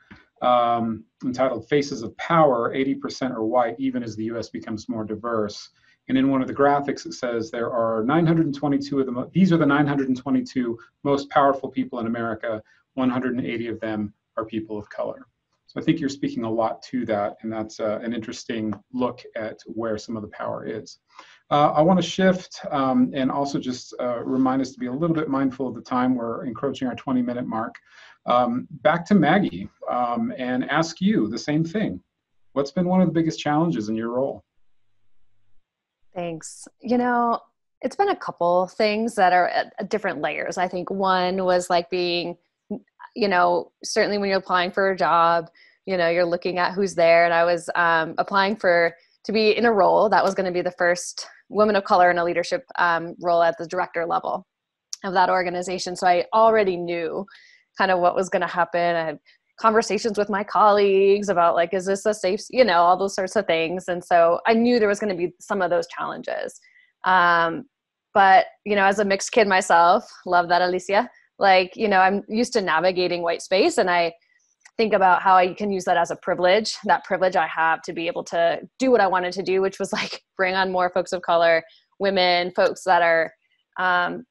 entitled Faces of Power, 80% are white, even as the U.S. becomes more diverse. And in one of the graphics, it says there are 922 of them. These are the 922 most powerful people in America. 180 of them are people of color. So I think you're speaking a lot to that, and that's an interesting look at where some of the power is. I want to shift and also just remind us to be a little bit mindful of the time. We're encroaching our 20-minute mark. Back to Maggie and ask you the same thing. What's been one of the biggest challenges in your role? Thanks. You know, it's been a couple things that are at different layers. I think one was like being, certainly when you're applying for a job, you know, you're looking at who's there. And I was applying to be in a role that was going to be the first woman of color in a leadership role at the director level of that organization. So I already knew kind of what was going to happen. I had conversations with my colleagues about like, is this a safe, you know, all those sorts of things. And so I knew there was going to be some of those challenges. But, you know, as a mixed kid myself, love that, Alicia, like, you know, I'm used to navigating white space, and I think about how I can use that as a privilege, that privilege I have to be able to do what I wanted to do, which was like bring on more folks of color, women, folks that are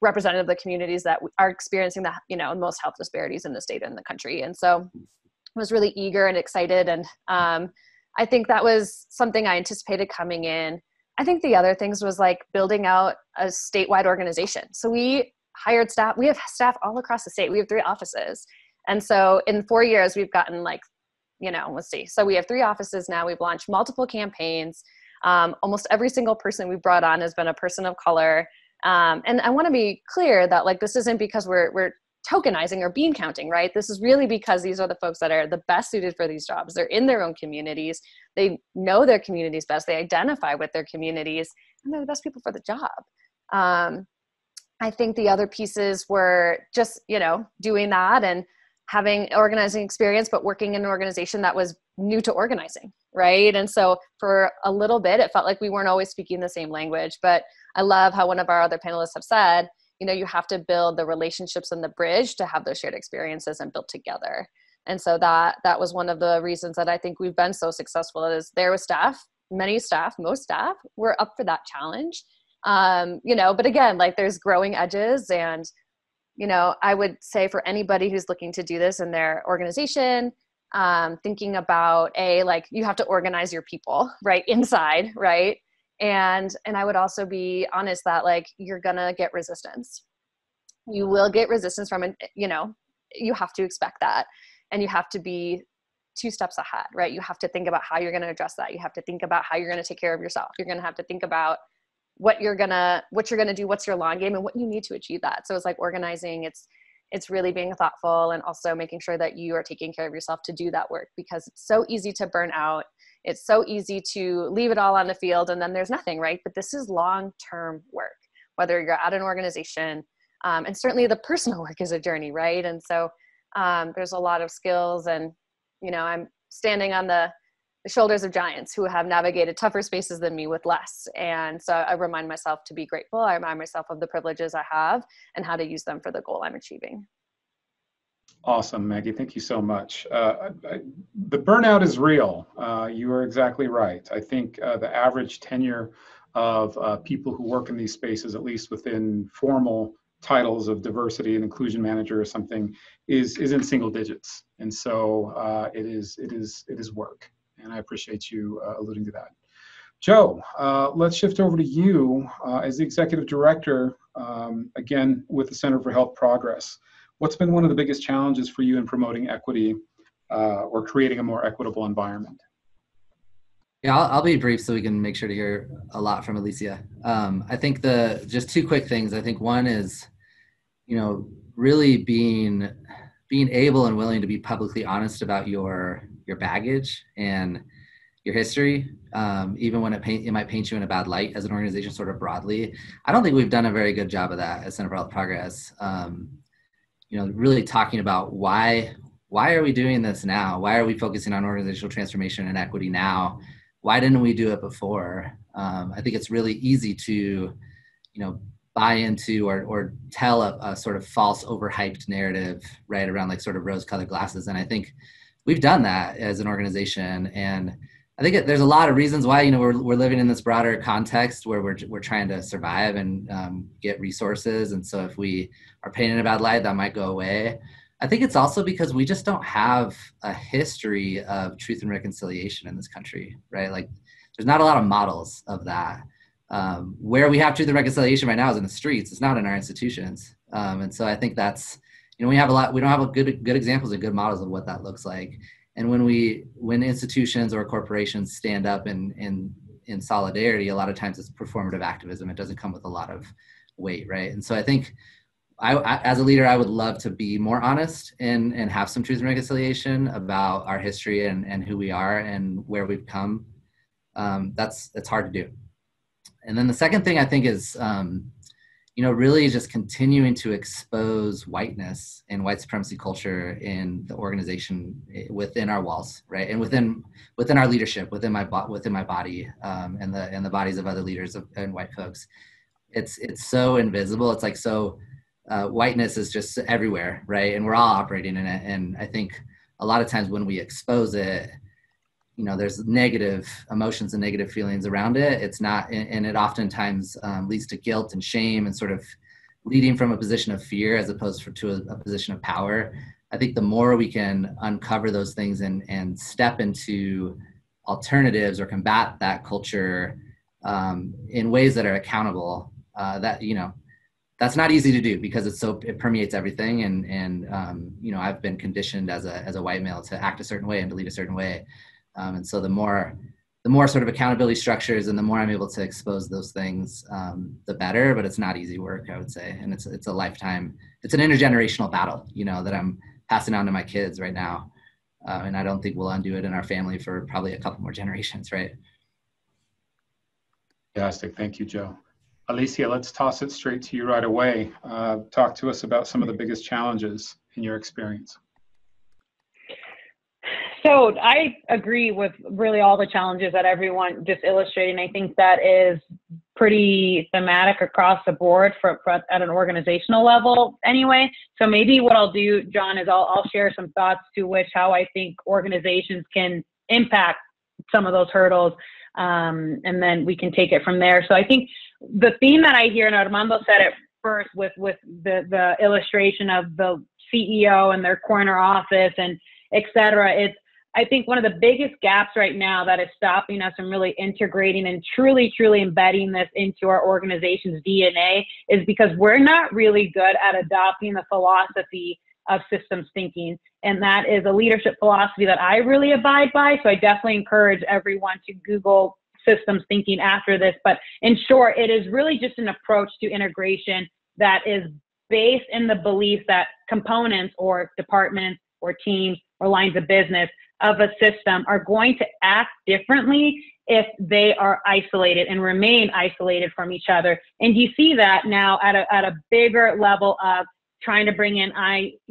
representative of the communities that are experiencing the, you know, most health disparities in the state and the country. And so I was really eager and excited. And I think that was something I anticipated coming in. I think the other things was like building out a statewide organization. So we hired staff, we have staff all across the state. We have 3 offices. And so in 4 years, we've gotten like, you know, let's see. So we have 3 offices now. We've launched multiple campaigns. Almost every single person we've brought on has been a person of color. And I want to be clear that like, this isn't because we're tokenizing or bean counting, right? This is really because these are the folks that are the best suited for these jobs. They're in their own communities. They know their communities best. They identify with their communities, and they're the best people for the job. I think the other pieces were just, you know, doing that and having organizing experience, but working in an organization that was new to organizing, right? And so for a little bit, it felt like we weren't always speaking the same language, but I love how one of our other panelists have said, you know, you have to build the relationships and the bridge to have those shared experiences and build together. And so that was one of the reasons that I think we've been so successful is there was staff, most staff were up for that challenge. You know, but again, like there's growing edges, and, you know, I would say for anybody who's looking to do this in their organization, thinking about like you have to organize your people right inside, right? And I would also be honest that like, you're gonna get resistance. You will get resistance from it, you know, you have to expect that, and you have to be 2 steps ahead, right? You have to think about how you're going to address that. You have to think about how you're going to take care of yourself. You're going to have to think about what you're going to do, what's your long game, and what you need to achieve that. So it's like organizing, it's really being thoughtful and also making sure that you are taking care of yourself to do that work, because it's so easy to burn out. It's so easy to leave it all on the field and then there's nothing, right? But this is long-term work, whether you're at an organization, and certainly the personal work is a journey, right? And so there's a lot of skills, and, you know, I'm standing on the shoulders of giants who have navigated tougher spaces than me with less. And so I remind myself to be grateful. I remind myself of the privileges I have and how to use them for the goal I'm achieving. Awesome, Maggie. Thank you so much. The burnout is real. You are exactly right. I think the average tenure of people who work in these spaces, at least within formal titles of diversity and inclusion manager or something, is in single digits. And so it is work. And I appreciate you alluding to that. Joe, let's shift over to you as the executive director, again, with the Center for Health Progress. What's been one of the biggest challenges for you in promoting equity or creating a more equitable environment? Yeah, I'll be brief so we can make sure to hear a lot from Alicia. I think just 2 quick things. I think one is, you know, really being able and willing to be publicly honest about your baggage and your history, even when it might paint you in a bad light as an organization, sort of broadly. I don't think we've done a very good job of that at Center for Health Progress. You know, really talking about why are we doing this now? Why are we focusing on organizational transformation and equity now? Why didn't we do it before? I think it's really easy to, you know, buy into or tell a sort of false, overhyped narrative right around like sort of rose-colored glasses. And I think we've done that as an organization. And I think there's a lot of reasons why, you know, we're living in this broader context where we're trying to survive and get resources. And so if we are painted in a bad light, that might go away. I think it's also because we just don't have a history of truth and reconciliation in this country, right? Like there's not a lot of models of that. Where we have truth and reconciliation right now is in the streets. It's not in our institutions. And so I think that's, you know, we don't have a good examples and good models of what that looks like. And when institutions or corporations stand up in solidarity, a lot of times it's performative activism. It doesn't come with a lot of weight, right? And so I think as a leader, I would love to be more honest and have some truth and reconciliation about our history and who we are and where we've come. It's hard to do. And then the second thing I think is, really just continuing to expose whiteness and white supremacy culture in the organization within our walls, right? And within our leadership, within my body, and the bodies of other leaders and white folks. It's so invisible. It's like, so whiteness is just everywhere, right? And we're all operating in it. And I think a lot of times when we expose it, there's negative emotions and negative feelings around it. It's not, and it oftentimes leads to guilt and shame and sort of leading from a position of fear as opposed to a position of power. I think the more we can uncover those things and step into alternatives or combat that culture in ways that are accountable, that's not easy to do because it permeates everything. And I've been conditioned as a white male to act a certain way and to lead a certain way. And so the more sort of accountability structures and the more I'm able to expose those things, the better, but it's not easy work, I would say. And it's a lifetime, it's an intergenerational battle, that I'm passing on to my kids right now. And I don't think we'll undo it in our family for probably a couple more generations, right? Fantastic, thank you, Joe. Alicia, let's toss it straight to you right away. Talk to us about some of the biggest challenges in your experience. So I agree with really all the challenges that everyone just illustrated. And I think that is pretty thematic across the board for at an organizational level anyway. So maybe what I'll do, John, is I'll share some thoughts to which how I think organizations can impact some of those hurdles. And then we can take it from there. So I think the theme that I hear, and Armando said it first with the illustration of the CEO and their corner office and et cetera, I think one of the biggest gaps right now that is stopping us from really integrating and truly embedding this into our organization's DNA is because we're not really good at adopting the philosophy of systems thinking. And that is a leadership philosophy that I really abide by. So I definitely encourage everyone to Google systems thinking after this. But in short, it is really just an approach to integration that is based in the belief that components or departments or teams or lines of business of a system are going to act differently if they are isolated and remain isolated from each other. And you see that now at a bigger level of trying to bring in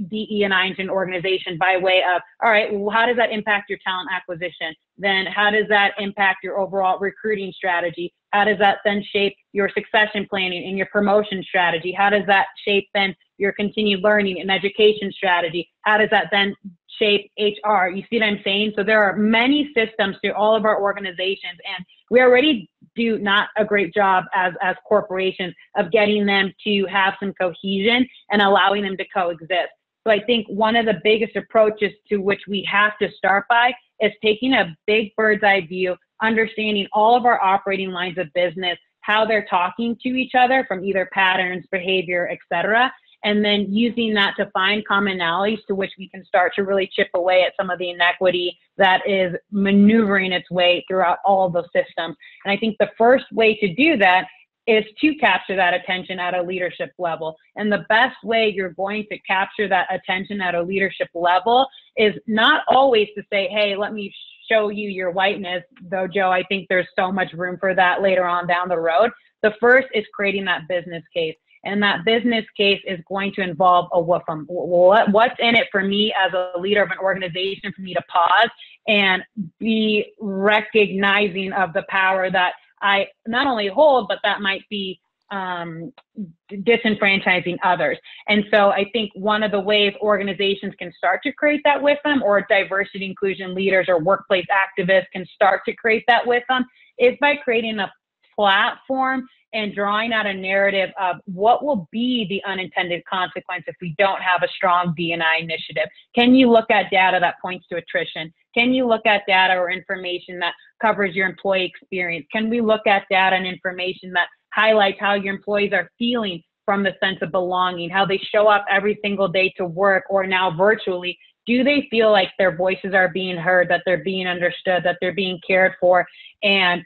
DE&I into an organization by way of, all right, well, how does that impact your talent acquisition? Then how does that impact your overall recruiting strategy? How does that then shape your succession planning and your promotion strategy? How does that shape then your continued learning and education strategy? How does that then shape HR? You see what I'm saying? So there are many systems to all of our organizations, and we already do not a great job as corporations of getting them to have some cohesion and allowing them to coexist. So I think one of the biggest approaches to which we have to start by is taking a big bird's eye view, understanding all of our operating lines of business, how they're talking to each other from either patterns, behavior, et cetera, and then using that to find commonalities to which we can start to really chip away at some of the inequity that is maneuvering its way throughout all of those systems. And I think the first way to do that is to capture that attention at a leadership level. And the best way you're going to capture that attention at a leadership level is not always to say, hey, let me show you your whiteness, though, Joe, I think there's so much room for that later on down the road. The first is creating that business case. And that business case is going to involve a what's in it for me as a leader of an organization, for me to pause and be recognizing of the power that I not only hold, but that might be disenfranchising others. And so I think one of the ways organizations can start to create that with them, or diversity inclusion leaders or workplace activists can start to create that with them, is by creating a platform and drawing out a narrative of what will be the unintended consequence if we don't have a strong D&I initiative. Can you look at data that points to attrition? Can you look at data or information that covers your employee experience? Can we look at data and information that highlights how your employees are feeling from the sense of belonging, how they show up every single day to work or now virtually? Do they feel like their voices are being heard, that they're being understood, that they're being cared for? And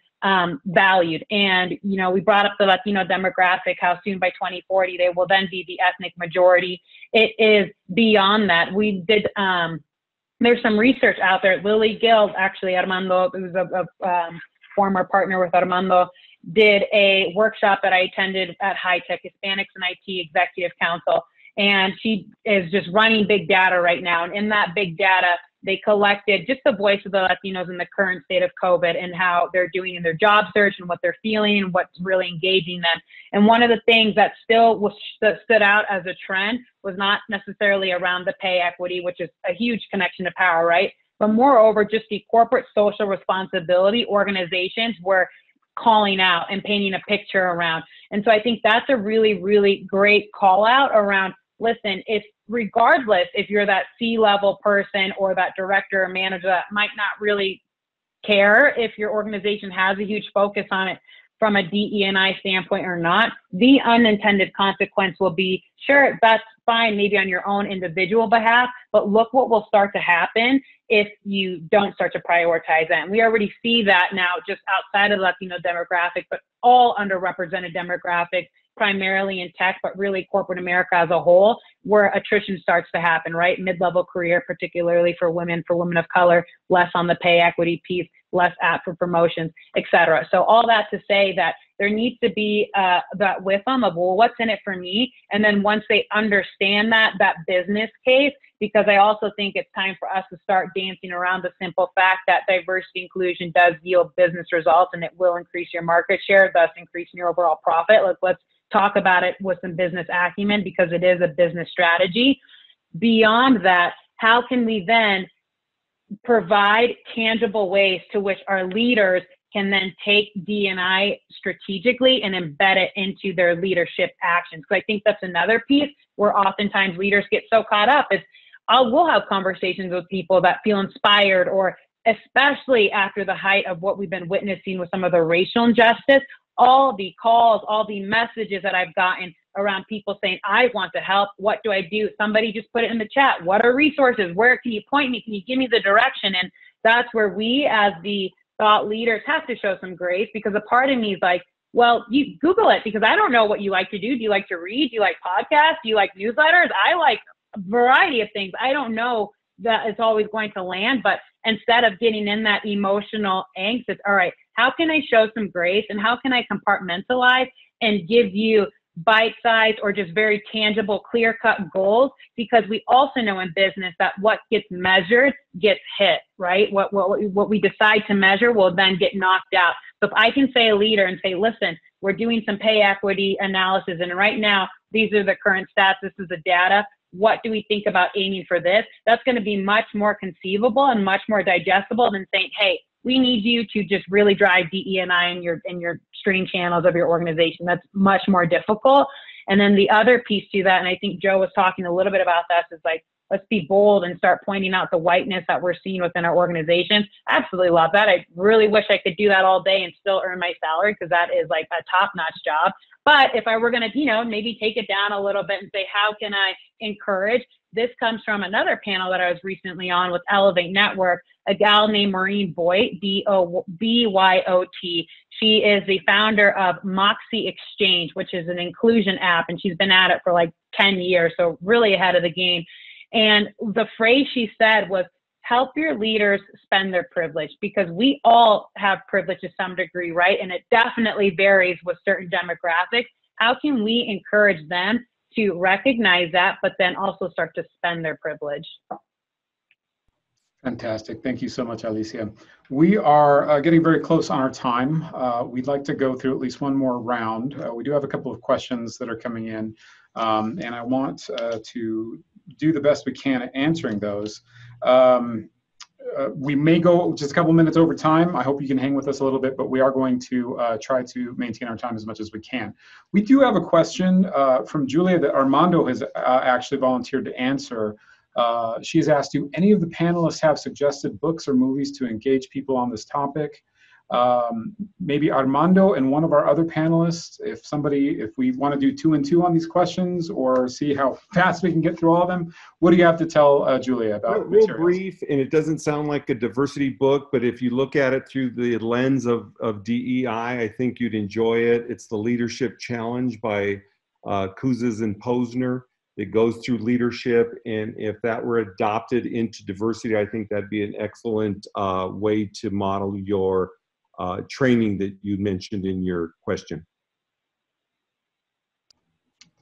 valued. And, you know, we brought up the Latino demographic, how soon by 2040 they will then be the ethnic majority. It is beyond that. We did, there's some research out there. Lily Guild, actually, Armando, who's a former partner with Armando, did a workshop that I attended at High Tech Hispanics and IT Executive Council. And she is just running big data right now. And in that big data, they collected just the voice of the Latinos in the current state of COVID and how they're doing in their job search and what they're feeling and what's really engaging them. And one of the things that that stood out as a trend was not necessarily around the pay equity, which is a huge connection to power, right? But moreover, just the corporate social responsibility organizations were calling out and painting a picture around. And so I think that's a really, really great call out around, listen, regardless if you're that C-level person or that director or manager that might not really care if your organization has a huge focus on it from a DE&I standpoint or not, the unintended consequence will be, sure, that's fine, maybe on your own individual behalf, but look what will start to happen if you don't start to prioritize that. And we already see that now just outside of the Latino demographic, but all underrepresented demographics, primarily in tech, but really corporate America as a whole, where attrition starts to happen, right? Mid-level career, particularly for women of color, less on the pay equity piece, less apt for promotions, et cetera. So all that to say that there needs to be that with them of, well, what's in it for me? And then once they understand that business case, because I also think it's time for us to start dancing around the simple fact that diversity inclusion does yield business results and it will increase your market share, thus increasing your overall profit. Let's talk about it with some business acumen because it is a business strategy. Beyond that, how can we then provide tangible ways to which our leaders can then take D&I strategically and embed it into their leadership actions? Because I think that's another piece where oftentimes leaders get so caught up is we'll have conversations with people that feel inspired, or especially after the height of what we've been witnessing with some of the racial injustice, all the calls, all the messages that I've gotten around people saying, I want to help. What do I do? Somebody just put it in the chat. What are resources? Where can you point me? Can you give me the direction? And that's where we as the thought leaders have to show some grace, because a part of me is like, well, you Google it, because I don't know what you like to do. Do you like to read? Do you like podcasts? Do you like newsletters? I like a variety of things. I don't know that it's always going to land, but instead of getting in that emotional angst, it's all right, how can I show some grace and how can I compartmentalize and give you bite-sized or just very tangible, clear-cut goals? Because we also know in business that what gets measured gets hit, right? What we decide to measure will then get knocked out. So if I can say a leader and say, listen, we're doing some pay equity analysis, and right now, these are the current stats, this is the data, what do we think about aiming for this? That's going to be much more conceivable and much more digestible than saying, hey, we need you to just really drive DE&I in your stream channels of your organization. That's much more difficult. And then the other piece to that, and I think Joe was talking a little bit about this, is like, let's be bold and start pointing out the whiteness that we're seeing within our organizations. Absolutely love that. I really wish I could do that all day and still earn my salary, because that is like a top-notch job. But if I were going to, maybe take it down a little bit and say, how can I encourage? This comes from another panel that I was recently on with Elevate Network, a gal named Maureen Boyd, B-Y-O-T. She is the founder of Moxie Exchange, which is an inclusion app, and she's been at it for like 10 years, so really ahead of the game. And the phrase she said was, help your leaders spend their privilege, because we all have privilege to some degree, right? And it definitely varies with certain demographics. How can we encourage them to recognize that, but then also start to spend their privilege? Fantastic. Thank you so much, Alicia. We are getting very close on our time. We'd like to go through at least one more round. We do have a couple of questions that are coming in, and I want to do the best we can at answering those. We may go just a couple minutes over time. I hope you can hang with us a little bit, but we are going to try to maintain our time as much as we can. We do have a question from Julia that Armando has actually volunteered to answer. She's asked, do any of the panelists have suggested books or movies to engage people on this topic? Maybe Armando and one of our other panelists, if we want to do 2 and 2 on these questions or see how fast we can get through all of them, what do you have to tell Julia about Real materials? brief, and it doesn't sound like a diversity book, but if you look at it through the lens of DEI, I think you'd enjoy it. It's the Leadership Challenge by Kouzes and Posner. It goes through leadership, and if that were adopted into diversity, I think that'd be an excellent way to model your training that you mentioned in your question.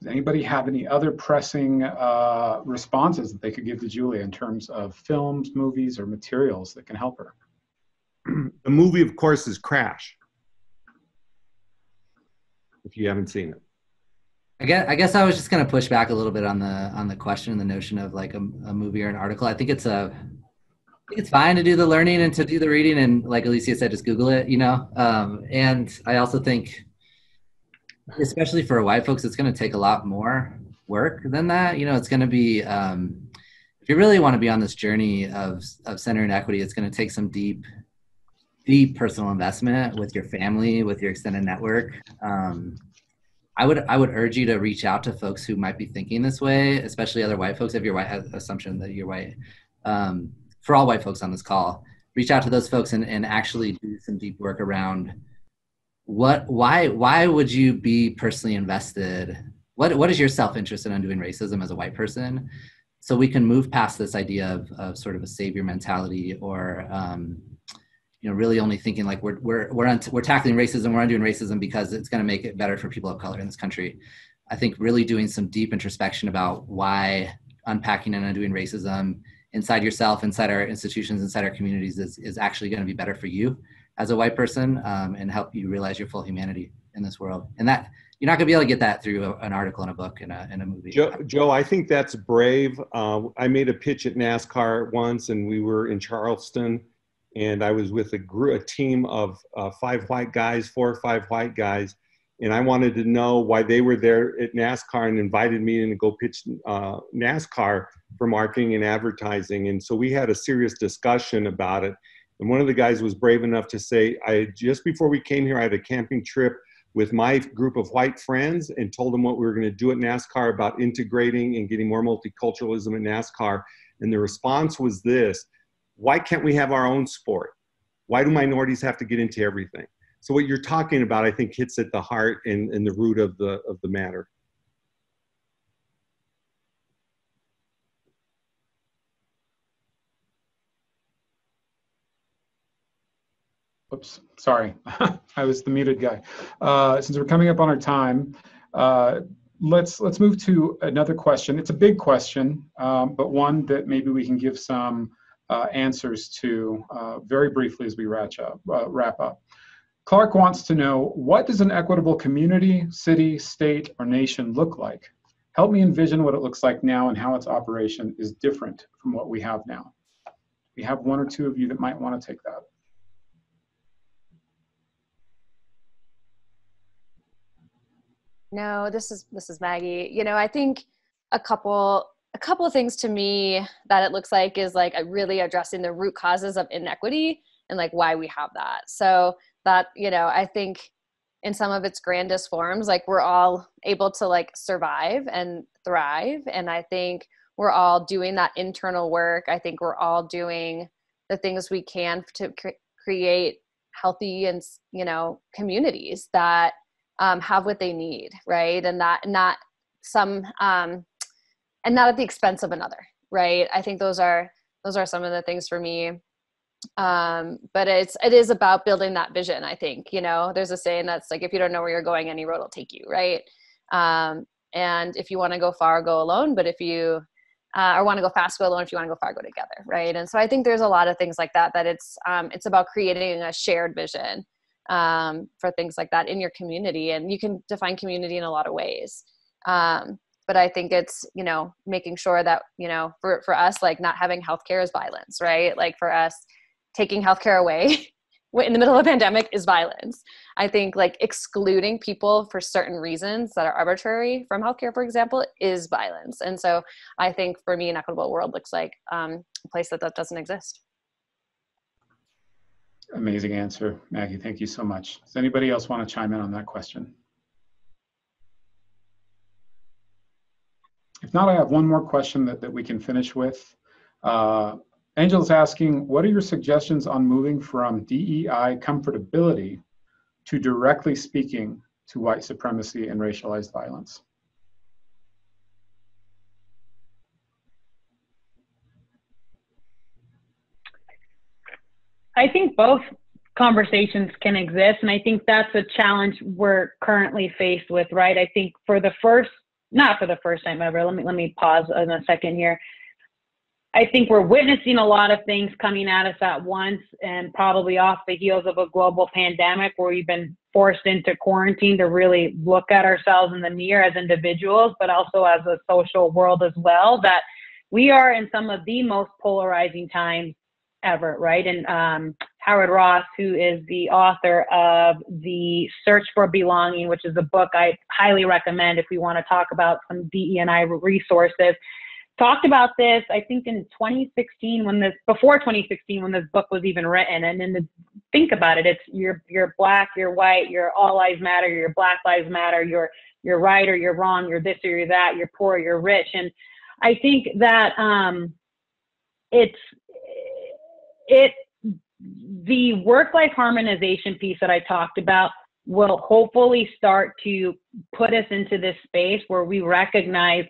Does anybody have any other pressing responses that they could give to Julia in terms of films, movies, or materials that can help her? The movie, of course, is Crash, if you haven't seen it. I guess I was just going to push back a little bit on the question and the notion of like a movie or an article. I think it's fine to do the learning and to do the reading, and like Alicia said, just Google it, you know. And I also think, especially for white folks, it's going to take a lot more work than that. You know, it's going to be if you really want to be on this journey of centering equity, it's going to take some deep personal investment with your family, with your extended network. I would urge you to reach out to folks who might be thinking this way, especially other white folks. If you're white, has assumption that you're white. For all white folks on this call, reach out to those folks and actually do some deep work around why would you be personally invested? What is your self-interest in undoing racism as a white person? So we can move past this idea of sort of a savior mentality, or you know, really only thinking like we're tackling racism, we're undoing racism because it's going to make it better for people of color in this country. I think really doing some deep introspection about why unpacking and undoing racism inside yourself, inside our institutions, inside our communities is actually going to be better for you as a white person, and help you realize your full humanity in this world. And that you're not going to be able to get that through an article in a book, in a movie. Joe, I think that's brave. I made a pitch at NASCAR once, and we were in Charleston, and I was with a team of 4 or 5 white guys, and I wanted to know why they were there at NASCAR and invited me in to go pitch NASCAR for marketing and advertising. And so we had a serious discussion about it. And one of the guys was brave enough to say, just before we came here, I had a camping trip with my group of white friends and told them what we were going to do at NASCAR about integrating and getting more multiculturalism at NASCAR. And the response was this: why can't we have our own sport? Why do minorities have to get into everything? So what you're talking about, I think, hits at the heart and the root of the matter. Oops, sorry, I was the muted guy. Since we're coming up on our time, let's move to another question. It's a big question, but one that maybe we can give some answers to very briefly as we wrap up. Clark wants to know, what does an equitable community, city, state, or nation look like? Help me envision what it looks like now and how its operation is different from what we have now. We have 1 or 2 of you that might want to take that. No, this is Maggie. You know, I think a couple of things to me that it looks like is like really addressing the root causes of inequity and like why we have that. So that, you know, I think in some of its grandest forms, like we're all able to like survive and thrive. And I think we're all doing that internal work. I think we're all doing the things we can to create healthy and, you know, communities that have what they need, right? And that not some and not at the expense of another, right? I think those are some of the things for me. But it is about building that vision. I think, you know, there's a saying that's like, if you don't know where you're going, any road will take you, right? And if you want to go far, go alone. But if you or want to go fast, go alone. If you want to go far, go together, right? And so I think there's a lot of things like that. That it's about creating a shared vision for things like that in your community. And you can define community in a lot of ways. But I think it's, you know, making sure that, you know, for us, like not having healthcare is violence, right? Like for us, taking healthcare away in the middle of a pandemic is violence. I think like excluding people for certain reasons that are arbitrary from healthcare, for example, is violence. And so I think for me, an equitable world looks like a place that doesn't exist. Amazing answer, Maggie. Thank you so much. Does anybody else want to chime in on that question? If not, I have one more question that we can finish with. Angel's asking, what are your suggestions on moving from DEI comfortability to directly speaking to white supremacy and racialized violence? I think both conversations can exist, and I think that's a challenge we're currently faced with, right? I think not for the first time ever, let me pause in a second here. I think we're witnessing a lot of things coming at us at once, and probably off the heels of a global pandemic where we've been forced into quarantine to really look at ourselves in the mirror as individuals, but also as a social world as well, that we are in some of the most polarizing times ever, right? And Howard Ross, who is the author of The Search for Belonging, which is a book I highly recommend if we want to talk about some DE&I resources, talked about this, I think in 2016, before 2016, when this book was even written. And then think about it, it's you're black, you're white, you're all lives matter, you're Black Lives Matter, you're right or you're wrong, you're this or you're that, you're poor, you're rich. And I think that the work-life harmonization piece that I talked about will hopefully start to put us into this space where we recognize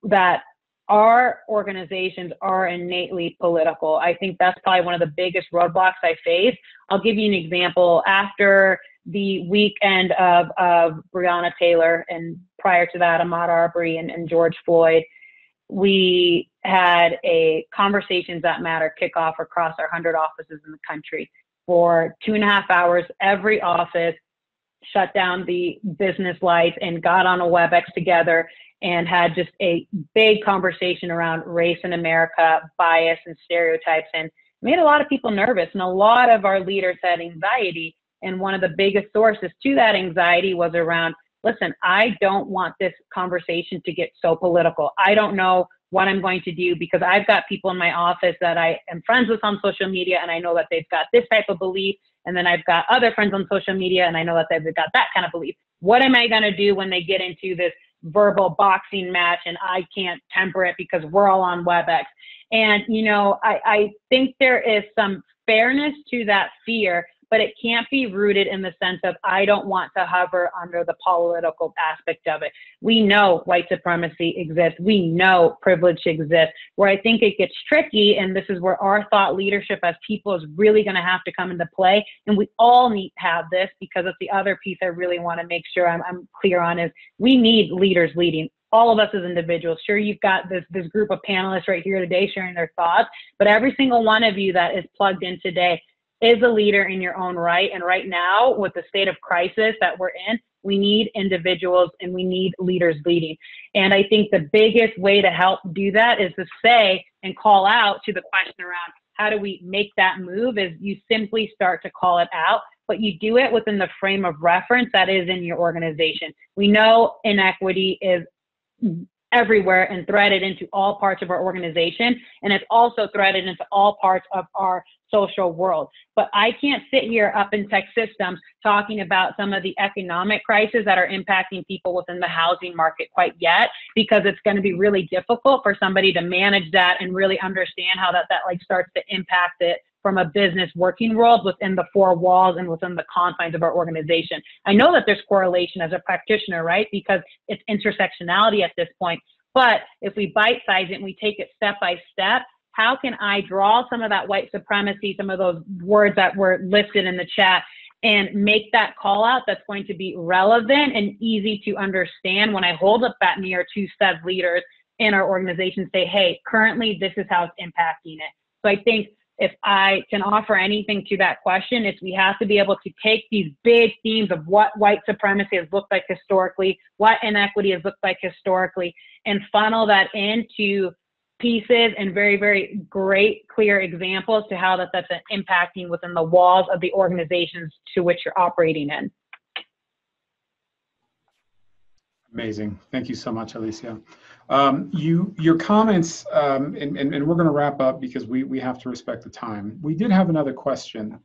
that our organizations are innately political. I think that's probably one of the biggest roadblocks I face. I'll give you an example. After the weekend of Breonna Taylor, and prior to that, Ahmaud Arbery and George Floyd, we had a Conversations That Matter kickoff across our 100 offices in the country. For 2.5 hours, every office shut down the business lights and got on a WebEx together and had just a big conversation around race in America, bias and stereotypes, and made a lot of people nervous. And a lot of our leaders had anxiety. And one of the biggest sources to that anxiety was around, listen, I don't want this conversation to get so political. I don't know what I'm going to do because I've got people in my office that I am friends with on social media, and I know that they've got this type of belief. And then I've got other friends on social media, and I know that they've got that kind of belief. What am I going to do when they get into this verbal boxing match and I can't temper it because we're all on WebEx? And, I think there is some fairness to that fear, but it can't be rooted in the sense of I don't want to hover under the political aspect of it. We know white supremacy exists. We know privilege exists. Where I think it gets tricky, and this is where our thought leadership as people is really going to have to come into play, and we all need to have this, because it's the other piece I really want to make sure I'm clear on, is we need leaders leading. All of us as individuals. Sure, you've got this group of panelists right here today sharing their thoughts, but every single one of you that is plugged in today is a leader in your own right. And right now, with the state of crisis that we're in, we need individuals and we need leaders leading. And I think the biggest way to help do that is to say and call out to the question around how do we make that move, is you simply start to call it out, but you do it within the frame of reference that is in your organization. We know inequity is everywhere and threaded into all parts of our organization, and it's also threaded into all parts of our social world. But I can't sit here up in tech systems talking about some of the economic crises that are impacting people within the housing market quite yet, because it's going to be really difficult for somebody to manage that and really understand how that like starts to impact it from a business working world within the four walls and within the confines of our organization. I know that there's correlation as a practitioner, right? Because it's intersectionality at this point. But if we bite size it and we take it step by step, how can I draw some of that white supremacy, some of those words that were listed in the chat, and make that call out that's going to be relevant and easy to understand when I hold up that mirror to said leaders in our organization, say, hey, currently this is how it's impacting it. So I think if I can offer anything to that question, it's we have to be able to take these big themes of what white supremacy has looked like historically, what inequity has looked like historically, and funnel that into pieces and very, very great, clear examples to how that's impacting within the walls of the organizations to which you're operating in. Amazing. Thank you so much, Alicia. Your comments, and we're going to wrap up because we have to respect the time. We did have another question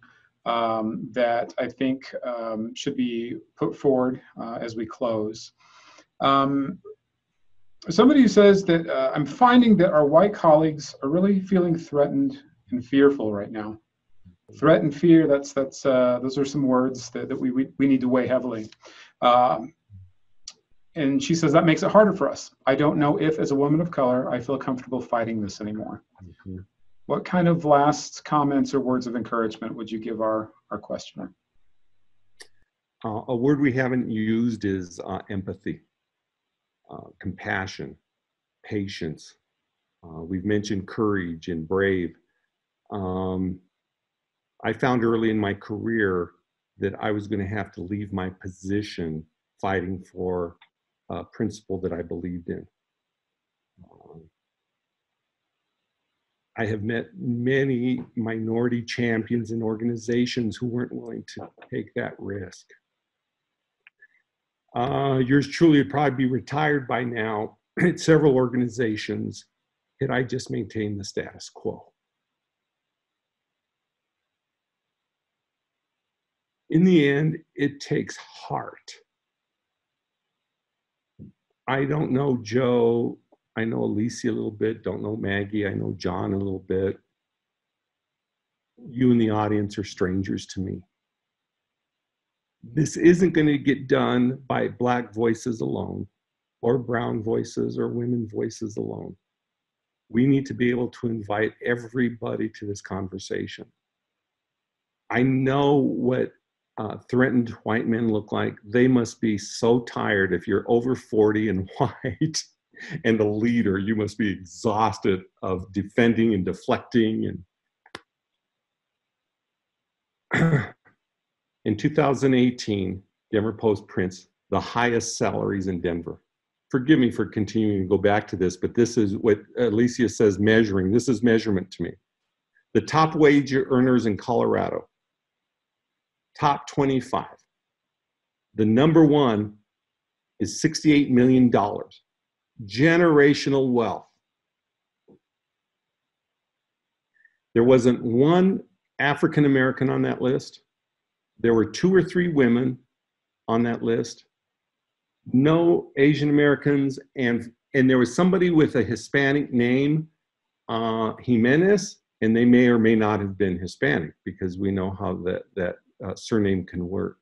that I think should be put forward as we close. Somebody says that I'm finding that our white colleagues are really feeling threatened and fearful right now. Threat and fear, those are some words that we need to weigh heavily. And she says that makes it harder for us. I don't know if, as a woman of color, I feel comfortable fighting this anymore. Mm-hmm. What kind of last comments or words of encouragement would you give our questioner? A word we haven't used is empathy, compassion, patience. We've mentioned courage and brave. I found early in my career that I was going to have to leave my position fighting for a principle that I believed in. I have met many minority champions in organizations who weren't willing to take that risk. Yours truly would probably be retired by now at several organizations had I just maintained the status quo. In the end, it takes heart. I don't know Joe. I know Alicia a little bit. Don't know Maggie. I know John a little bit. You in the audience are strangers to me. This isn't going to get done by Black voices alone, or brown voices, or women voices alone. We need to be able to invite everybody to this conversation. I know what threatened white men look like. They must be so tired. If you're over 40 and white and a leader, you must be exhausted of defending and deflecting. And in 2018, Denver Post prints the highest salaries in Denver. Forgive me for continuing to go back to this, but this is what Alicia says measuring. This is measurement to me. The top wage earners in Colorado, top 25. The number one is $68 million. Generational wealth. There wasn't one African American on that list. There were 2 or 3 women on that list. No Asian Americans, and there was somebody with a Hispanic name, Jimenez, and they may or may not have been Hispanic because we know how that surname can work.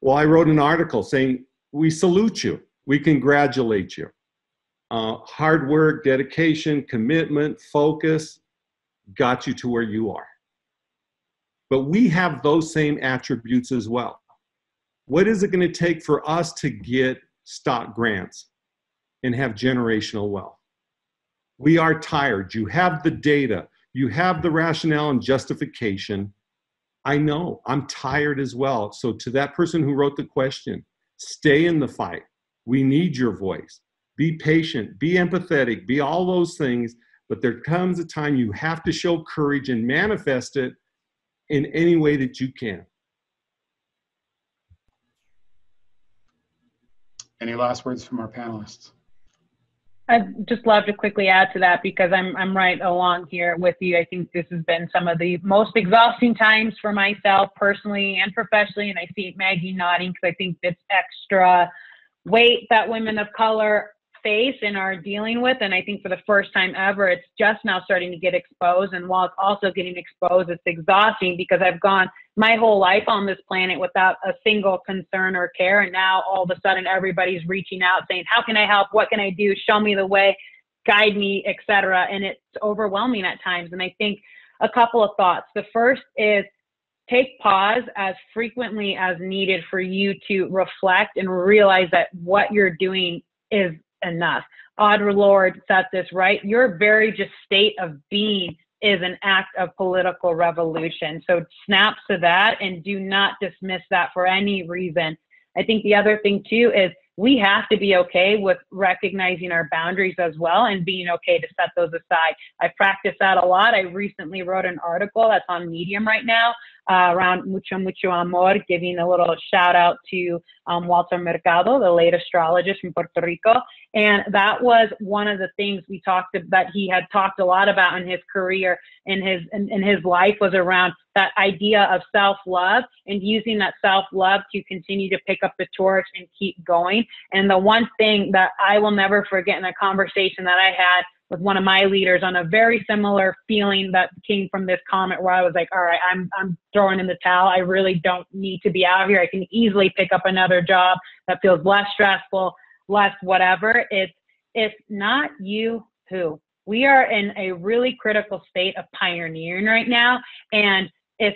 Well, I wrote an article saying, we salute you, we congratulate you. Hard work, dedication, commitment, focus got you to where you are. But we have those same attributes as well. What is it going to take for us to get stock grants and have generational wealth? We are tired. You have the data. You have the rationale and justification. I know. I'm tired as well. So to that person who wrote the question, stay in the fight. We need your voice. Be patient. Be empathetic. Be all those things. But there comes a time you have to show courage and manifest it in any way that you can. Any last words from our panelists? I'd just love to quickly add to that because I'm right along here with you. I think this has been some of the most exhausting times for myself personally and professionally, and I see Maggie nodding because I think this extra weight that women of color face and are dealing with, and I think for the first time ever, it's just now starting to get exposed. And while it's also getting exposed, it's exhausting because I've gone my whole life on this planet without a single concern or care, and now all of a sudden everybody's reaching out saying, how can I help? What can I do? Show me the way, guide me, etc. And it's overwhelming at times. And I think a couple of thoughts. The first is take pause as frequently as needed for you to reflect and realize that what you're doing is enough. Audre Lorde said this, right? Your very just state of being is an act of political revolution. So snap to that and do not dismiss that for any reason. I think the other thing too is we have to be okay with recognizing our boundaries as well and being okay to set those aside. I practice that a lot. I recently wrote an article that's on Medium right now around Mucho Mucho Amor, giving a little shout out to Walter Mercado, the late astrologist from Puerto Rico. And that was one of the things we talked about, that he had talked a lot about in his career, in his life, was around that idea of self-love and using that self-love to continue to pick up the torch and keep going. And the one thing that I will never forget in a conversation that I had with one of my leaders on a very similar feeling that came from this comment, where I was like, all right, I'm throwing in the towel. I really don't need to be out here. I can easily pick up another job that feels less stressful, less whatever. It's not you who. We are in a really critical state of pioneering right now. And if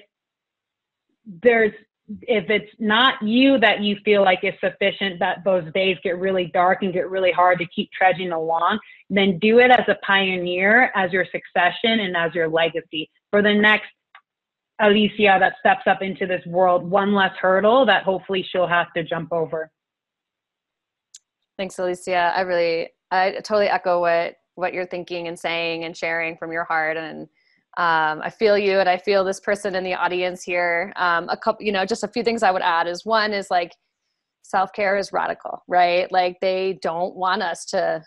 it's not you that you feel like is sufficient, that those days get really dark and get really hard to keep trudging along, then do it as a pioneer, as your succession, and as your legacy for the next Alicia that steps up into this world, one less hurdle that hopefully she'll have to jump over. Thanks, Alicia. I totally echo what you're thinking and saying and sharing from your heart. And I feel you, and I feel this person in the audience here. A couple, just a few things I would add is, one is like, self-care is radical, right? Like, they don't want us to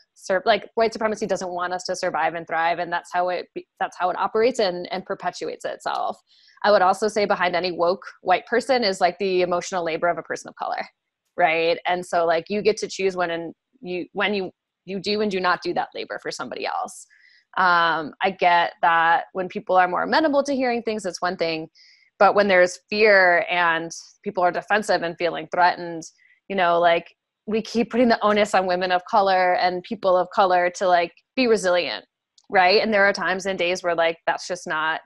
like, white supremacy doesn't want us to survive and thrive. And that's how it operates and perpetuates itself. I would also say behind any woke white person is like the emotional labor of a person of color. Right. And so like, you get to choose when you do and do not do that labor for somebody else. I get that when people are more amenable to hearing things, it's one thing, but when there's fear and people are defensive and feeling threatened, like, we keep putting the onus on women of color and people of color to like be resilient. Right. And there are times and days where like, that's just not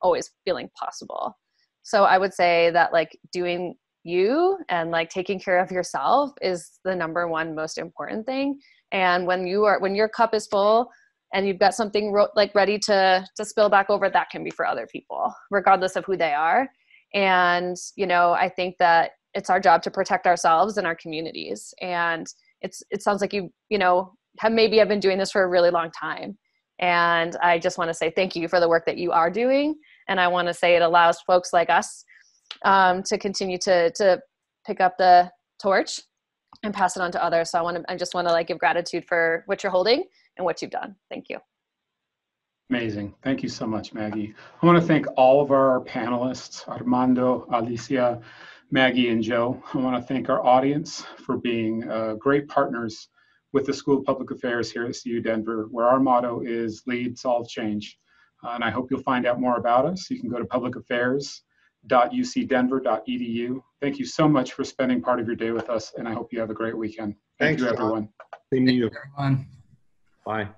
always feeling possible. So I would say that like, doing you and like taking care of yourself is the number one most important thing. And when your cup is full and you've got something like ready to spill back over, that can be for other people, regardless of who they are. And, I think that it's our job to protect ourselves and our communities. And it sounds like you have been doing this for a really long time. And I just want to say thank you for the work that you are doing. And I want to say it allows folks like us to continue to pick up the torch and pass it on to others. So I just want to like give gratitude for what you're holding and what you've done. Thank you. Amazing. Thank you so much, Maggie. I want to thank all of our panelists, Armando, Alicia, Maggie, and Joe. I want to thank our audience for being great partners with the School of Public Affairs here at CU Denver, where our motto is Lead, Solve, Change. And I hope you'll find out more about us. You can go to publicaffairs.ucdenver.edu. Thank you so much for spending part of your day with us, and I hope you have a great weekend. Thank you, everyone. Same to you. Everyone. Bye.